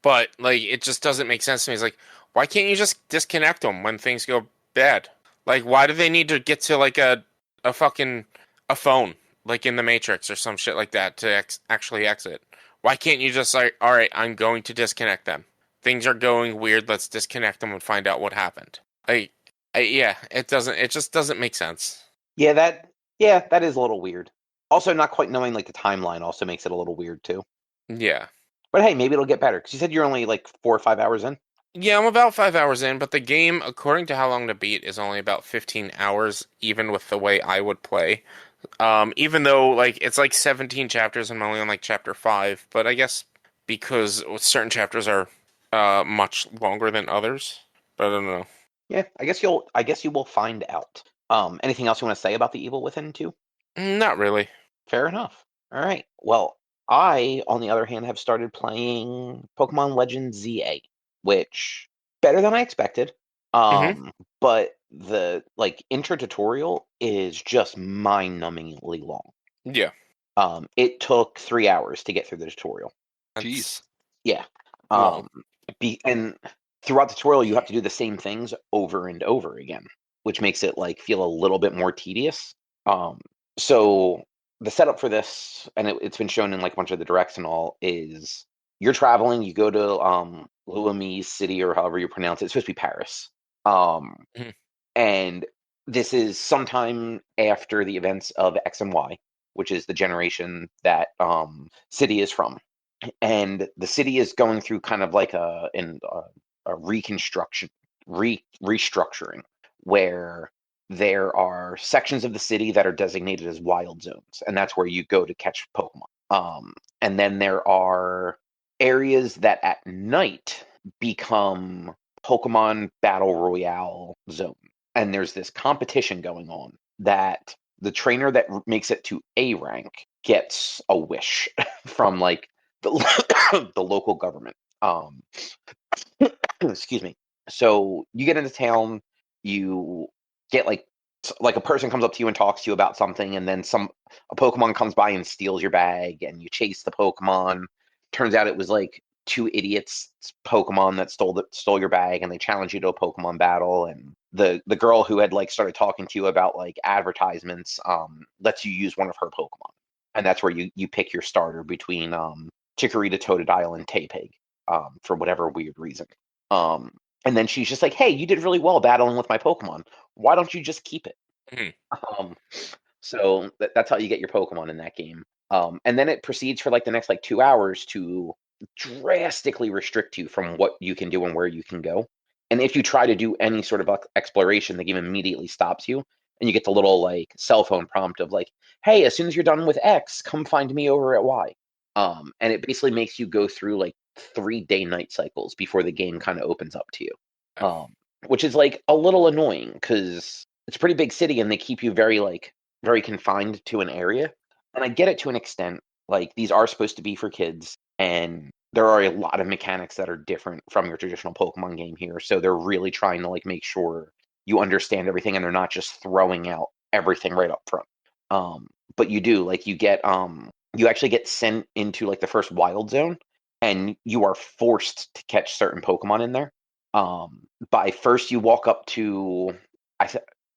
Speaker 3: But like, it just doesn't make sense to me. It's like, why can't you just disconnect them when things go bad? Like, why do they need to get to like a phone like in the Matrix or some shit like that to actually exit? Why can't you just like, all right, I'm going to disconnect them. Things are going weird. Let's disconnect them and find out what happened. Yeah, it just doesn't make sense.
Speaker 1: Yeah, that is a little weird. Also, not quite knowing like the timeline also makes it a little weird too.
Speaker 3: Yeah.
Speaker 1: But hey, maybe it'll get better. Because you said you're only like 4 or 5 hours in.
Speaker 3: Yeah, I'm about 5 hours in, but the game, according to How Long to Beat, is only about 15 hours, even with the way I would play. Even though like it's like 17 chapters, I'm only on like chapter 5, but I guess because certain chapters are much longer than others. But I don't know.
Speaker 1: Yeah, I guess you will find out. Anything else you want to say about the Evil Within 2?
Speaker 3: Not really.
Speaker 1: Fair enough. All right. Well, I, on the other hand, have started playing Pokemon Legends ZA, which better than I expected. But the like intro tutorial is just mind-numbingly long.
Speaker 3: Yeah.
Speaker 1: It took 3 hours to get through the tutorial.
Speaker 2: Jeez.
Speaker 1: Yeah.
Speaker 3: Long.
Speaker 1: And throughout the tutorial, you have to do the same things over and over again, which makes it like feel a little bit more tedious. So the setup for this, and it's been shown in like a bunch of the directs and all, is you're traveling, you go to Luamise City, or however you pronounce it. It's supposed to be Paris.
Speaker 3: Mhm.
Speaker 1: And this is sometime after the events of X and Y, which is the generation that City is from. And the city is going through kind of like a reconstruction, restructuring, where there are sections of the city that are designated as wild zones, and that's where you go to catch Pokemon. And then there are areas that at night become Pokemon Battle Royale zone. And there's this competition going on that the trainer that makes it to A rank gets a wish from like the local government. Excuse me. So you get into town, you get like a person comes up to you and talks to you about something, and then a Pokemon comes by and steals your bag, and you chase the Pokemon. Turns out it was like two idiots Pokemon that stole your bag, and they challenge you to a Pokemon battle. And the girl who had like started talking to you about like advertisements lets you use one of her Pokemon, and that's where you pick your starter between Chikorita, Totodile, and Tepig for whatever weird reason. And then she's just like, "Hey, you did really well battling with my Pokemon. Why don't you just keep it?"
Speaker 3: Mhm.
Speaker 1: So that's how you get your Pokemon in that game. And then it proceeds for like the next like 2 hours to drastically restrict you from what you can do and where you can go. And if you try to do any sort of exploration, the game immediately stops you, and you get the little like cell phone prompt of like, "Hey, as soon as you're done with X, come find me over at Y." And it basically makes you go through like 3 day-night cycles before the game kind of opens up to you, which is like a little annoying because it's a pretty big city and they keep you very confined to an area. And I get it to an extent. Like these are supposed to be for kids, and there are a lot of mechanics that are different from your traditional Pokemon game here. So they're really trying to like make sure you understand everything, and they're not just throwing out everything right up front. But you do like you actually get sent into like the first wild zone, and you are forced to catch certain Pokemon in there. By first you walk up to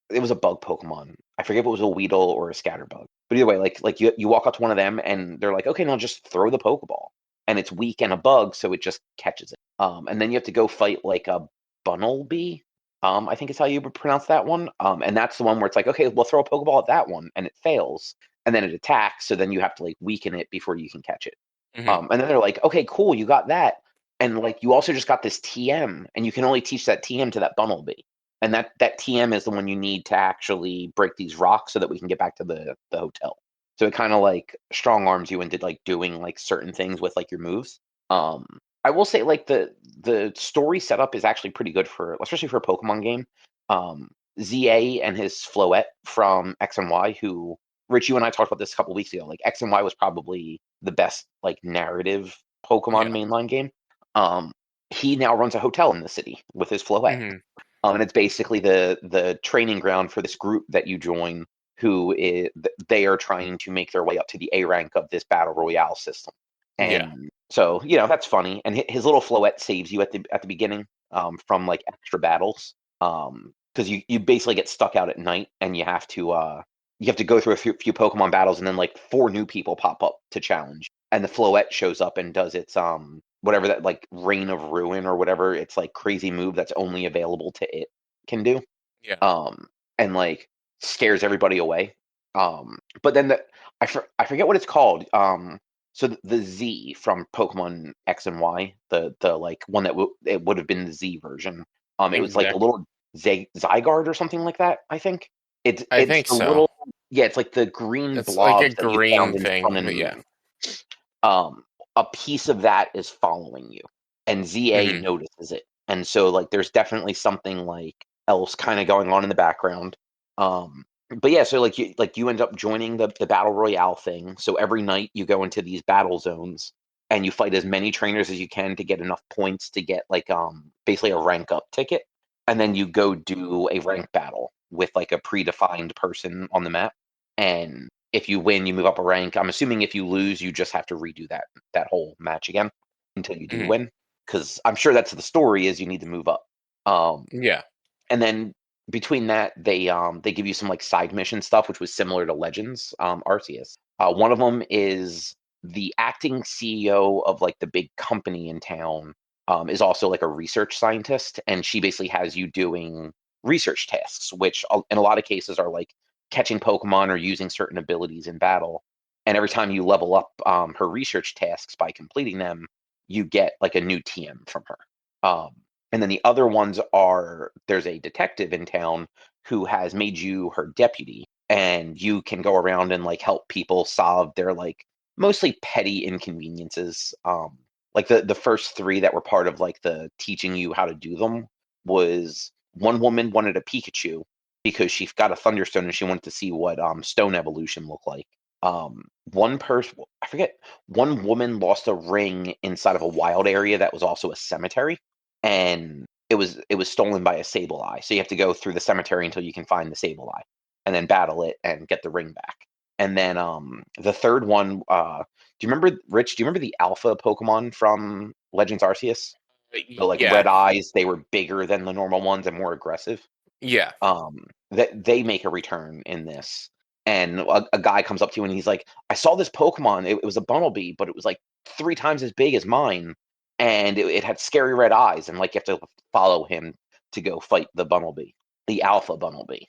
Speaker 1: it was a bug Pokemon. I forget if it was a Weedle or a Scatterbug. But either way, like you walk up to one of them and they're like, "Okay, now just throw the Pokeball." And it's weak and a bug, so it just catches it. And then you have to go fight like a Bunnelby. I think is how you would pronounce that one. And that's the one where it's like, "Okay, we'll throw a Pokeball at that one," and it fails, and then it attacks. So then you have to like weaken it before you can catch it.
Speaker 3: Mhm.
Speaker 1: And then they're like, "Okay, cool, you got that." And like you also just got this TM, and you can only teach that TM to that Bunnelby. And that TM is the one you need to actually break these rocks so that we can get back to the hotel. So it kind of like strong arms you into like doing like certain things with like your moves. I will say like the story setup is actually pretty good for especially for a Pokemon game. ZA and his Floette from X and Y, who Rich, you and I talked about this a couple weeks ago. Like X and Y was probably the best like narrative Pokemon
Speaker 3: Yeah.
Speaker 1: mainline game. He now runs a hotel in the city with his Floette.
Speaker 3: Mhm.
Speaker 1: And it's basically the training ground for this group that you join, they are trying to make their way up to the A rank of this battle royale system.
Speaker 3: Yeah.
Speaker 1: And so that's funny. And his little Floette saves you at the beginning from like extra battles, because you basically get stuck out at night and you have to go through a few Pokemon battles, and then like 4 new people pop up to challenge, and the Floette shows up and does its whatever that like Reign of Ruin or whatever it's like crazy move that's only available to it can do.
Speaker 3: Yeah.
Speaker 1: And like scares everybody away. But then I forget what it's called. So the Z from Pokemon X and Y, the like one that it would have been the Z version. It was like a little Zygarde or something like that. I think
Speaker 3: I
Speaker 1: it's
Speaker 3: think
Speaker 1: the
Speaker 3: so.
Speaker 1: little it's like the green
Speaker 3: It's like a
Speaker 1: blobs that you found
Speaker 3: green
Speaker 1: in
Speaker 3: thing,
Speaker 1: Sun and
Speaker 3: but yeah.
Speaker 1: Moon. A piece of that is following you, and ZA
Speaker 3: Mhm.
Speaker 1: notices it, and so like there's definitely something like else kind of going on in the background. But yeah, so like you end up joining the battle royale thing. So every night you go into these battle zones and you fight as many trainers as you can to get enough points to get like basically a rank up ticket, and then you go do a rank battle with like a predefined person on the map. And if you win, you move up a rank. I'm assuming if you lose, you just have to redo that whole match again until you do win. Because I'm sure that's the story is you need to move up.
Speaker 3: Yeah.
Speaker 1: And then between that, they give you some like side mission stuff, which was similar to Legends Arceus. One of them is the acting CEO of like the big company in town is also like a research scientist, and she basically has you doing research tasks, which in a lot of cases are like catching Pokemon or using certain abilities in battle. And every time you level up her research tasks by completing them, you get like a new TM from her. And then the other ones are there's a detective in town who has made you her deputy, and you can go around and like help people solve their like mostly petty inconveniences. Like the first three that were part of like the teaching you how to do them was one woman wanted a Pikachu because she got a Thunderstone and she wanted to see what stone evolution looked like. One person, I forget, one woman lost a ring inside of a wild area that was also a cemetery, and it was stolen by a Sableye. So you have to go through the cemetery until you can find the Sableye, and then battle it and get the ring back. And then the third one, do you remember, Rich? Do you remember the Alpha Pokemon from Legends Arceus? The like
Speaker 3: Yeah.
Speaker 1: red eyes, they were bigger than the normal ones and more aggressive.
Speaker 3: Yeah.
Speaker 1: That they make a return in this, and a guy comes up to you and he's like, "I saw this Pokemon. It was a Bunnelby, but it was like 3 times as big as mine, and it had scary red eyes, and like you have to follow him to go fight the Bunnelby, the Alpha Bunnelby."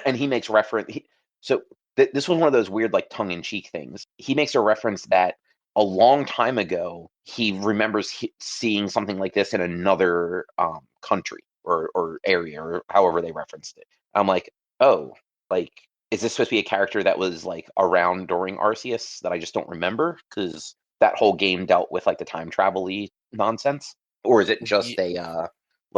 Speaker 1: And he makes reference. So this was one of those weird like tongue-in-cheek things. He makes a reference that a long time ago he remembers seeing something like this in another country or area or however they referenced it. I'm like, oh, like is this supposed to be a character that was like around during Arceus that I just don't remember because that whole game dealt with like the time travel-y nonsense, or is it just a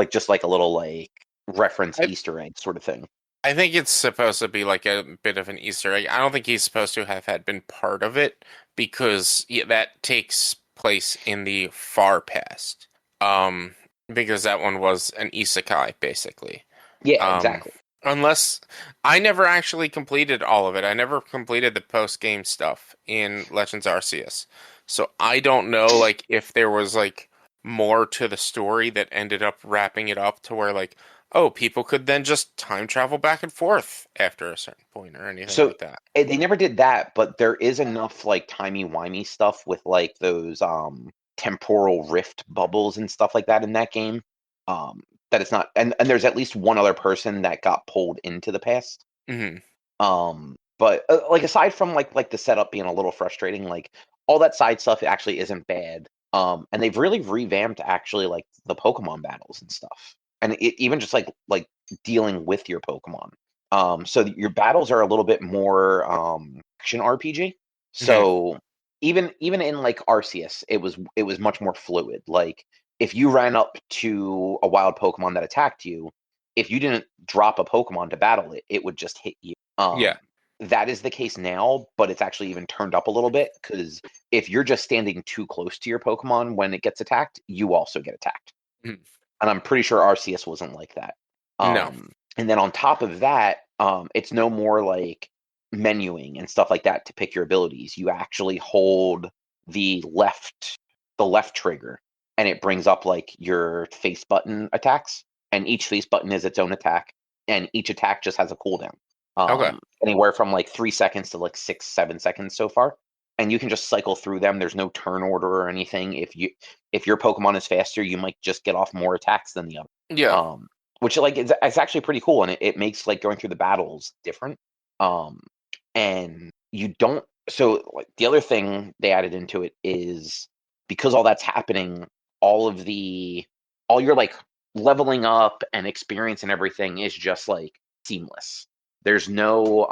Speaker 1: just like a little like reference Easter egg sort of thing?
Speaker 3: I think it's supposed to be like a bit of an Easter egg. I don't think he's supposed to have had been part of it because that takes place in the far past. Because that one was an isekai, basically.
Speaker 1: Yeah, exactly.
Speaker 3: Unless I never actually completed all of it. I never completed the post-game stuff in Legends Arceus. So I don't know like if there was like more to the story that ended up wrapping it up to where like, oh, people could then just time travel back and forth after a certain point or anything like that.
Speaker 1: They never did that, but there is enough like timey-wimey stuff with like those temporal rift bubbles and stuff like that in that game. That it's not, and there's at least one other person that got pulled into the past. But like aside from like the setup being a little frustrating, like all that side stuff actually isn't bad. And they've really revamped actually like the Pokemon battles and stuff, and even just like dealing with your Pokemon. So your battles are a little bit more action RPG. So even in like Arceus, it was much more fluid. Like if you ran up to a wild Pokemon that attacked you, if you didn't drop a Pokemon to battle it, it would just hit you. That is the case now, but it's actually even turned up a little bit because if you're just standing too close to your Pokemon when it gets attacked, you also get attacked. And I'm pretty sure Arceus wasn't like that.
Speaker 3: No.
Speaker 1: And then on top of that, it's no more like menuing and stuff like that to pick your abilities. You actually hold the left trigger, and it brings up like your face button attacks, and each face button is its own attack, and each attack just has a cooldown. Anywhere from like 3 seconds to like 6-7 seconds so far, and you can just cycle through them. There's no turn order or anything. If your Pokemon is faster, you might just get off more attacks than the other. Which like it's actually pretty cool, and it makes like going through the battles different. And you don't. So like the other thing they added into it is because all that's happening, all your like leveling up and experience and everything is just like seamless. There's no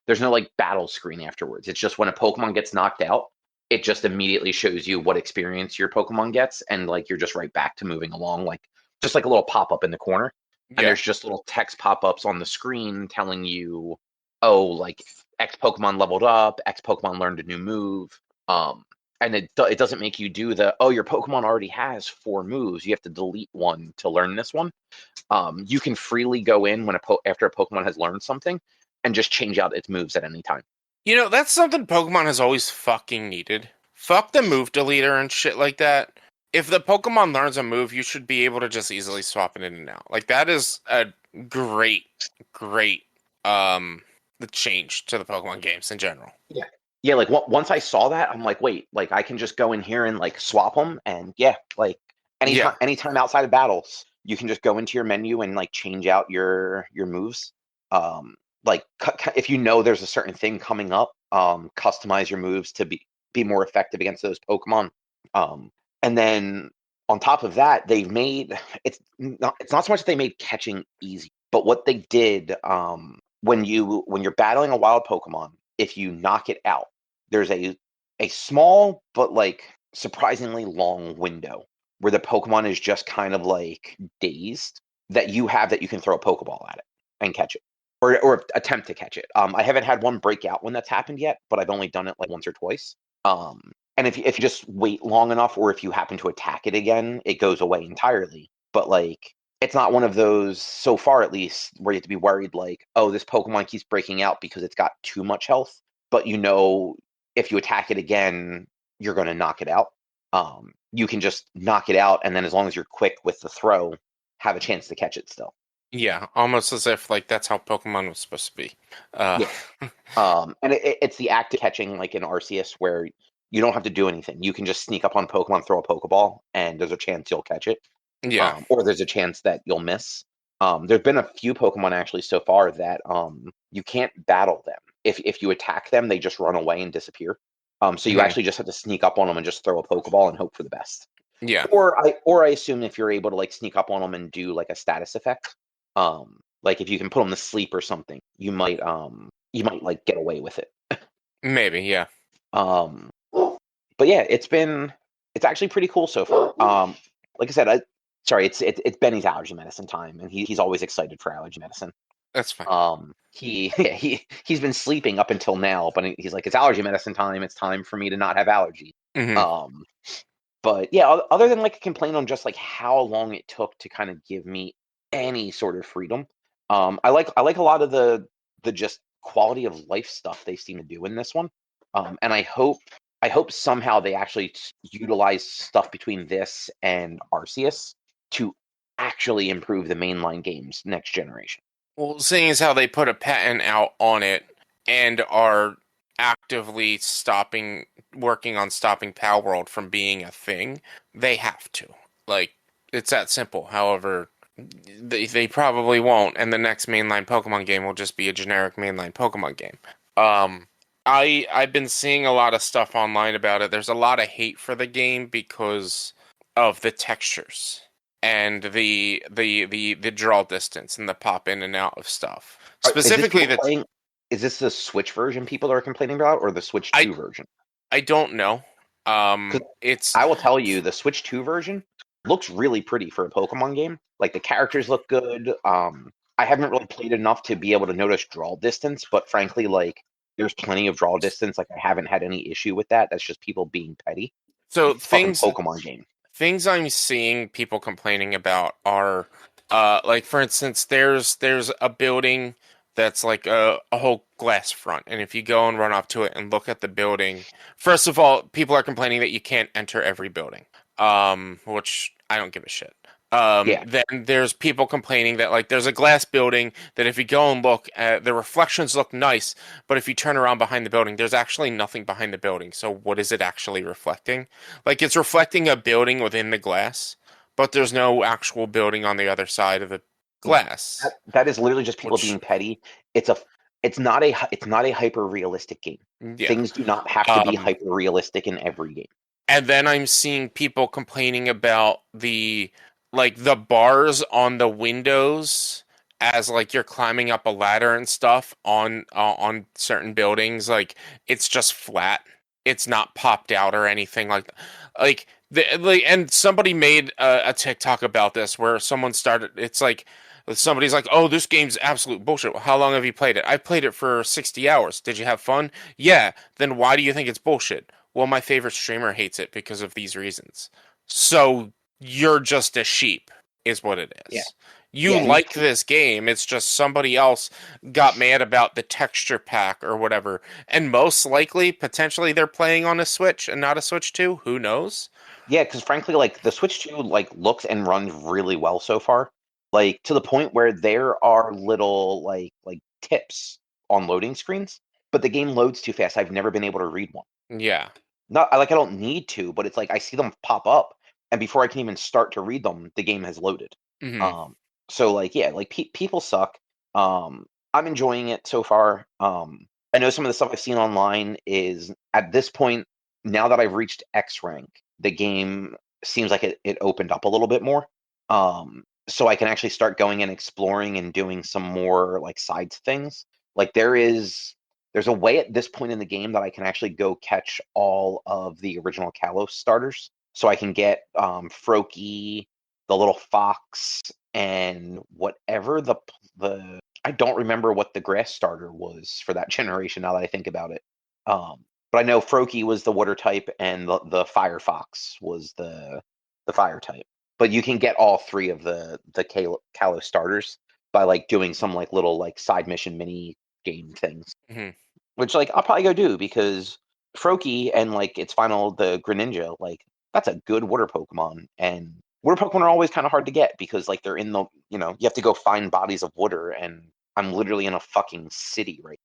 Speaker 1: like battle screen afterwards. It's just when a Pokemon gets knocked out, it just immediately shows you what experience your Pokemon gets, and like you're just right back to moving along, like just like a little pop-up in the corner. And there's just little text pop-ups on the screen telling you, oh, like X Pokemon leveled up, X Pokemon learned a new move. And it doesn't make you do your Pokemon already has 4 moves. You have to delete one to learn this one. You can freely go in after a Pokemon has learned something and just change out its moves at any time.
Speaker 3: You know, that's something Pokemon has always fucking needed. Fuck the move deleter and shit like that. If the Pokemon learns a move, you should be able to just easily swap it in and out. Like, that is a great the change to the Pokemon games in general.
Speaker 1: Yeah, like once I saw that, I'm like, wait, like I can just go in here and like swap them, and like anytime outside of battles, you can just go into your menu and like change out your moves. Like if you know there's a certain thing coming up, customize your moves to be more effective against those Pokemon. And then on top of that, they've made it's not so much that they made catching easy, but what they did when you're battling a wild Pokemon, if you knock it out, there's a small but like surprisingly long window where the Pokemon is just kind of like dazed that you can throw a Pokeball at it and catch it. Or attempt to catch it. I haven't had one break out when that's happened yet, but I've only done it like once or twice. And if you just wait long enough, or if you happen to attack it again, it goes away entirely. But like, it's not one of those, so far at least, where you have to be worried like, oh, this Pokemon keeps breaking out because it's got too much health. But you know, if you attack it again, you're going to knock it out. You can just knock it out, and then as long as you're quick with the throw, have a chance to catch it still.
Speaker 3: Yeah, almost as if like that's how Pokemon was supposed to be.
Speaker 1: Yeah. And it's the act of catching, like in Arceus, where you don't have to do anything. You can just sneak up on Pokemon, throw a Pokeball, and there's a chance you'll catch it.
Speaker 3: Yeah.
Speaker 1: Or there's a chance that you'll miss. There's been a few Pokemon actually so far that you can't battle them. If you attack them, they just run away and disappear. So you actually just have to sneak up on them and just throw a Pokeball and hope for the best.
Speaker 3: Yeah.
Speaker 1: Or I assume if you're able to like sneak up on them and do like a status effect, like if you can put them to sleep or something, you might like get away with it.
Speaker 3: Maybe, yeah.
Speaker 1: But yeah, it's actually pretty cool so far. Like I said, it's Benny's allergy medicine time, and he's always excited for allergy medicine.
Speaker 3: That's fine.
Speaker 1: He's been sleeping up until now, but he's like, it's allergy medicine time. It's time for me to not have allergies.
Speaker 3: Mm-hmm.
Speaker 1: But yeah, other than like a complaint on just like how long it took to kind of give me any sort of freedom, I like a lot of the just quality of life stuff they seem to do in this one. And I hope somehow they actually utilize stuff between this and Arceus to actually improve the mainline games next generation.
Speaker 3: Well, seeing as how they put a patent out on it and are actively working on stopping Palworld from being a thing, they have to. Like, it's that simple. However, they probably won't, and the next mainline Pokemon game will just be a generic mainline Pokemon game. I've been seeing a lot of stuff online about it. There's a lot of hate for the game because of the textures and the draw distance and the pop in and out of stuff. Specifically,
Speaker 1: is this the Switch version people are complaining about, or the Switch 2 version?
Speaker 3: I don't know. I
Speaker 1: will tell you, the Switch 2 version looks really pretty for a Pokemon game. Like, the characters look good. I haven't really played enough to be able to notice draw distance, but frankly, like, there's plenty of draw distance. Like, I haven't had any issue with that. That's just people being petty.
Speaker 3: So
Speaker 1: Pokemon game.
Speaker 3: Things I'm seeing people complaining about are, like, for instance, there's a building that's like a whole glass front, and if you go and run up to it and look at the building, first of all, people are complaining that you can't enter every building, which I don't give a shit. Then there's people complaining that like there's a glass building that if you go and look at the reflections look nice, but if you turn around behind the building, there's actually nothing behind the building. So what is it actually reflecting? Like, it's reflecting a building within the glass, but there's no actual building on the other side of the glass.
Speaker 1: That is literally just people being petty. It's not a hyper realistic game. Yeah. Things do not have to be hyper realistic in every game.
Speaker 3: And then I'm seeing people complaining about the bars on the windows as like you're climbing up a ladder and stuff on certain buildings. Like, it's just flat. It's not popped out or anything like that. And somebody made a TikTok about this where someone started. It's like somebody's like, "Oh, this game's absolute bullshit. How long have you played it?" I played it for 60 hours. Did you have fun? Yeah. Then why do you think it's bullshit? Well, my favorite streamer hates it because of these reasons. So you're just a sheep, is what it is.
Speaker 1: Yeah.
Speaker 3: You like this game. It's just somebody else got mad about the texture pack or whatever. And most likely, potentially, they're playing on a Switch and not a Switch 2. Who knows?
Speaker 1: Yeah, because frankly, like the Switch 2 like looks and runs really well so far. Like to the point where there are little like tips on loading screens, but the game loads too fast. I've never been able to read one.
Speaker 3: Yeah.
Speaker 1: Not I don't need to, but it's like I see them pop up, and before I can even start to read them, the game has loaded.
Speaker 3: Mm-hmm.
Speaker 1: So like yeah, like people suck. I'm enjoying it so far. I know some of the stuff I've seen online is at this point, now that I've reached X rank, the game seems like it opened up a little bit more. So I can actually start going and exploring and doing some more like side things. Like there's a way at this point in the game that I can actually go catch all of the original Kalos starters. So I can get Froakie, the little fox, and whatever the I don't remember what the grass starter was for that generation now that I think about it. But I know Froakie was the water type and the Firefox was the fire type. But you can get all three of the Kalos starters by like doing some like little like side mission mini game things.
Speaker 3: Mm-hmm.
Speaker 1: Which like I'll probably go do because Froakie and like its final the Greninja, like that's a good water Pokemon. And water Pokemon are always kind of hard to get because like they're in the you have to go find bodies of water and I'm literally in a fucking city right.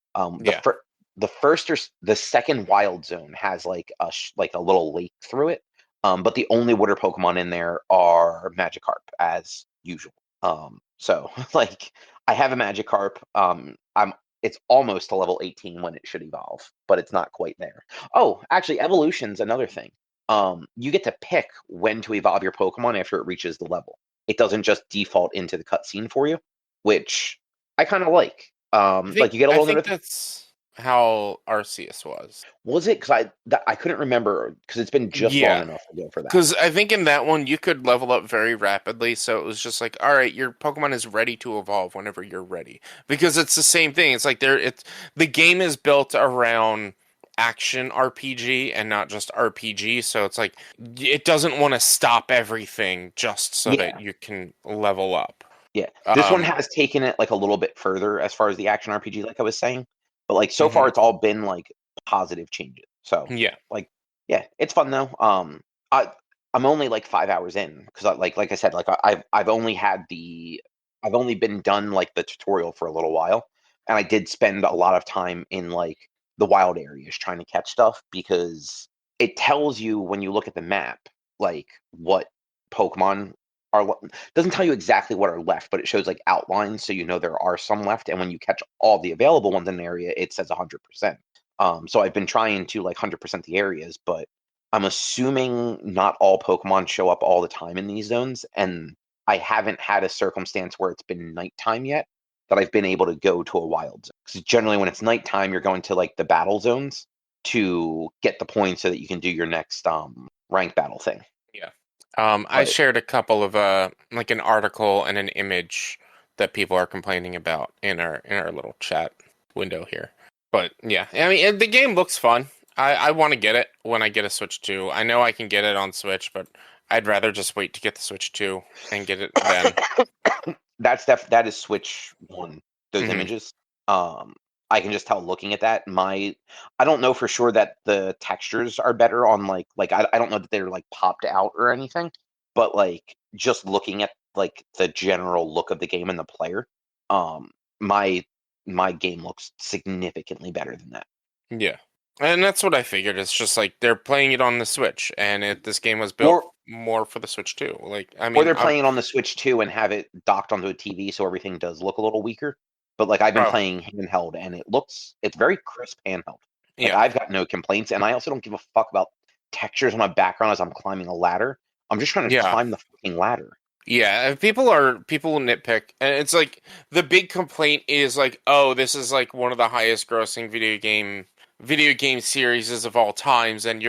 Speaker 1: The first or the second wild zone has like a little lake through it. But the only water Pokemon in there are Magikarp as usual. So like I have a Magikarp. It's almost to level 18 when it should evolve, but it's not quite there. Oh, actually, evolution's another thing. You get to pick when to evolve your Pokemon after it reaches the level. It doesn't just default into the cutscene for you, which I kind of like. Like you get a little.
Speaker 3: I think that's how Arceus was.
Speaker 1: Was it? Because I couldn't remember because it's been just long enough ago for that.
Speaker 3: Because I think in that one you could level up very rapidly, so it was just like, all right, your Pokemon is ready to evolve whenever you're ready. Because it's the same thing. It's like the game is built around action RPG and not just RPG, so it's like it doesn't want to stop everything just so that you can level up.
Speaker 1: Yeah, this one has taken it like a little bit further as far as the action RPG, like I was saying. But like so far, it's all been like positive changes. So like it's fun though. I'm only like 5 hours in because like I said, like I've only been done like the tutorial for a little while, and I did spend a lot of time in like the wild areas trying to catch stuff because it tells you when you look at the map like what Pokemon doesn't tell you exactly what are left, but it shows like outlines, so you know there are some left. And when you catch all the available ones in an area, it says 100%. So I've been trying to like 100% the areas, but I'm assuming not all Pokemon show up all the time in these zones, and I haven't had a circumstance where it's been nighttime yet that I've been able to go to a wild zone. Because generally, when it's nighttime, you're going to like the battle zones to get the points so that you can do your next rank battle thing.
Speaker 3: Yeah. I shared a couple of like an article and an image that people are complaining about in our little chat window here. But yeah, I mean the game looks fun. I want to get it when I get a Switch 2. I know I can get it on Switch, but I'd rather just wait to get the Switch 2 and get it then.
Speaker 1: That is Switch 1. Those images. I can just tell looking at that. I don't know for sure that the textures are better on like I don't know that they're like popped out or anything, but like just looking at like the general look of the game and the player, my game looks significantly better than that.
Speaker 3: Yeah. And that's what I figured. It's just like they're playing it on the Switch, and this game was built more for the Switch too. Like I mean,
Speaker 1: or they're playing it on the Switch too and have it docked onto a TV, so everything does look a little weaker. But like I've been playing handheld, and it's very crisp handheld. Like, I've got no complaints, and I also don't give a fuck about textures on my background as I'm climbing a ladder. I'm just trying to climb the fucking ladder.
Speaker 3: Yeah, people nitpick, and it's like the big complaint is like, oh, this is like one of the highest grossing video game series of all times, and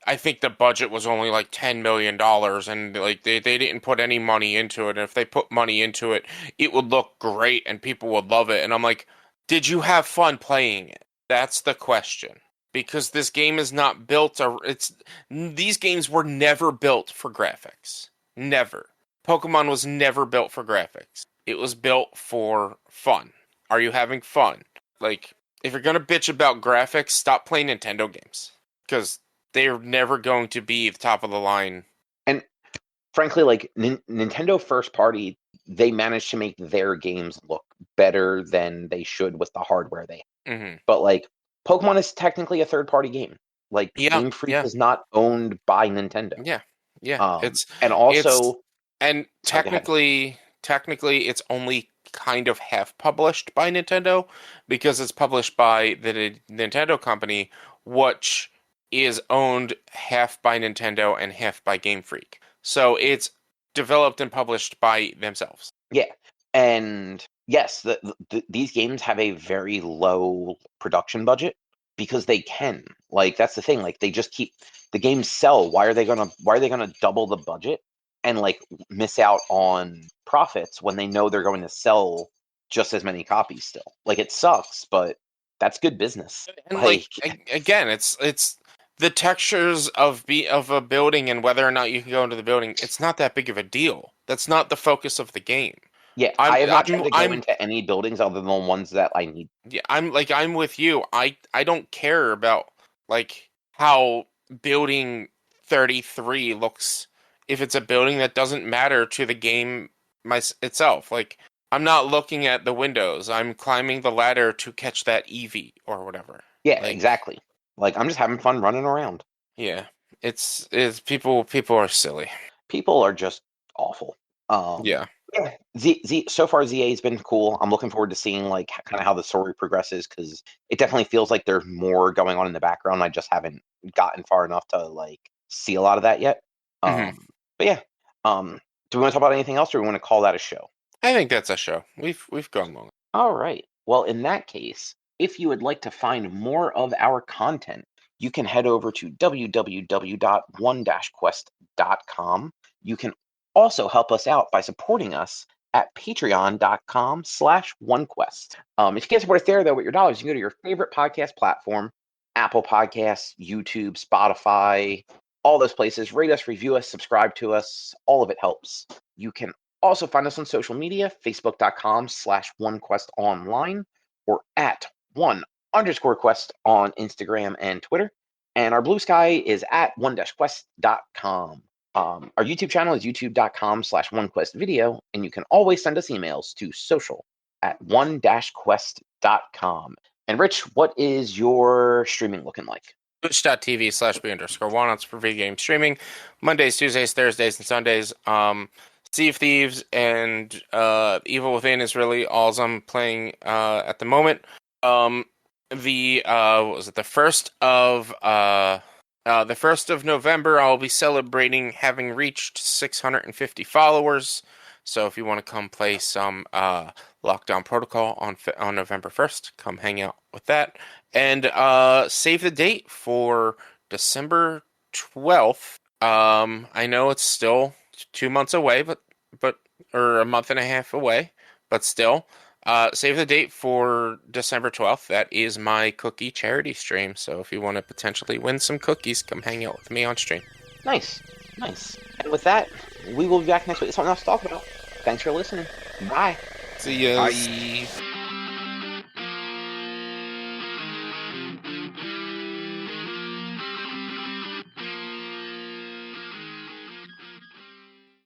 Speaker 3: I think the budget was only like $10 million, and like they didn't put any money into it. And if they put money into it, it would look great and people would love it. And I'm like, did you have fun playing it? That's the question. Because this game is not built these games were never built for graphics. Never. Pokemon was never built for graphics. It was built for fun. Are you having fun? Like, if you're gonna bitch about graphics, stop playing Nintendo games. Because they're never going to be the top of the line.
Speaker 1: And frankly, like Nintendo first party, they managed to make their games look better than they should with the hardware they have.
Speaker 3: Mm-hmm.
Speaker 1: But like Pokemon is technically a third party game. Like Game Freak is not owned by Nintendo.
Speaker 3: Yeah.
Speaker 1: And
Speaker 3: technically it's only kind of half published by Nintendo because it's published by the Nintendo company, which is owned half by Nintendo and half by Game Freak. So it's developed and published by themselves.
Speaker 1: Yeah, and yes, these games have a very low production budget because they can. Like that's the thing. Like they just keep the games sell. Why are they gonna double the budget and like miss out on profits when they know they're going to sell just as many copies still? Like it sucks, but that's good business.
Speaker 3: And again, it's the textures of a building and whether or not you can go into the building. It's not that big of a deal. That's not the focus of the game.
Speaker 1: Yeah, I have not tried to go into any buildings other than the ones that I need.
Speaker 3: Yeah, I'm with you. I don't care about like how building 33 looks if it's a building that doesn't matter to the game itself. Like I'm not looking at the windows. I'm climbing the ladder to catch that Eevee or whatever.
Speaker 1: Yeah, exactly. Like I'm just having fun running around.
Speaker 3: Yeah, it's people are silly.
Speaker 1: People are just awful. Yeah. So far ZA has been cool. I'm looking forward to seeing like kind of how the story progresses because it definitely feels like there's more going on in the background. I just haven't gotten far enough to like see a lot of that yet. But yeah, do we want to talk about anything else, or do we want to call that a show?
Speaker 3: I think that's a show. We've gone long.
Speaker 1: All right. Well, in that case, if you would like to find more of our content, you can head over to www.one-quest.com. You can also help us out by supporting us at patreon.com/onequest. If you can't support us there, though, with your dollars, you can go to your favorite podcast platform, Apple Podcasts, YouTube, Spotify, all those places. Rate us, review us, subscribe to us. All of it helps. You can also find us on social media, facebook.com/onequestonline or at @1_quest on Instagram and Twitter. And our Blue Sky is at one-quest.com. Our YouTube channel is youtube.com/onequestvideo, and you can always send us emails to social@one-quest.com. And Rich, what is your streaming looking like?
Speaker 3: Twitch.tv/B_Walnuts for video game streaming. Mondays, Tuesdays, Thursdays, and Sundays. Sea of Thieves and Evil Within is really all I'm playing at the moment. What was it? The 1st of November, I'll be celebrating having reached 650 followers. So if you want to come play some Lockdown Protocol on November 1st, come hang out with that. And save the date for December 12th. I know it's still 2 months away, or a month and a half away, but still. Save the date for December 12th. That is my cookie charity stream. So if you want to potentially win some cookies, come hang out with me on stream.
Speaker 1: Nice. And with that, we will be back next week with something else to talk about. Thanks for listening. Bye.
Speaker 3: See ya.
Speaker 2: Bye.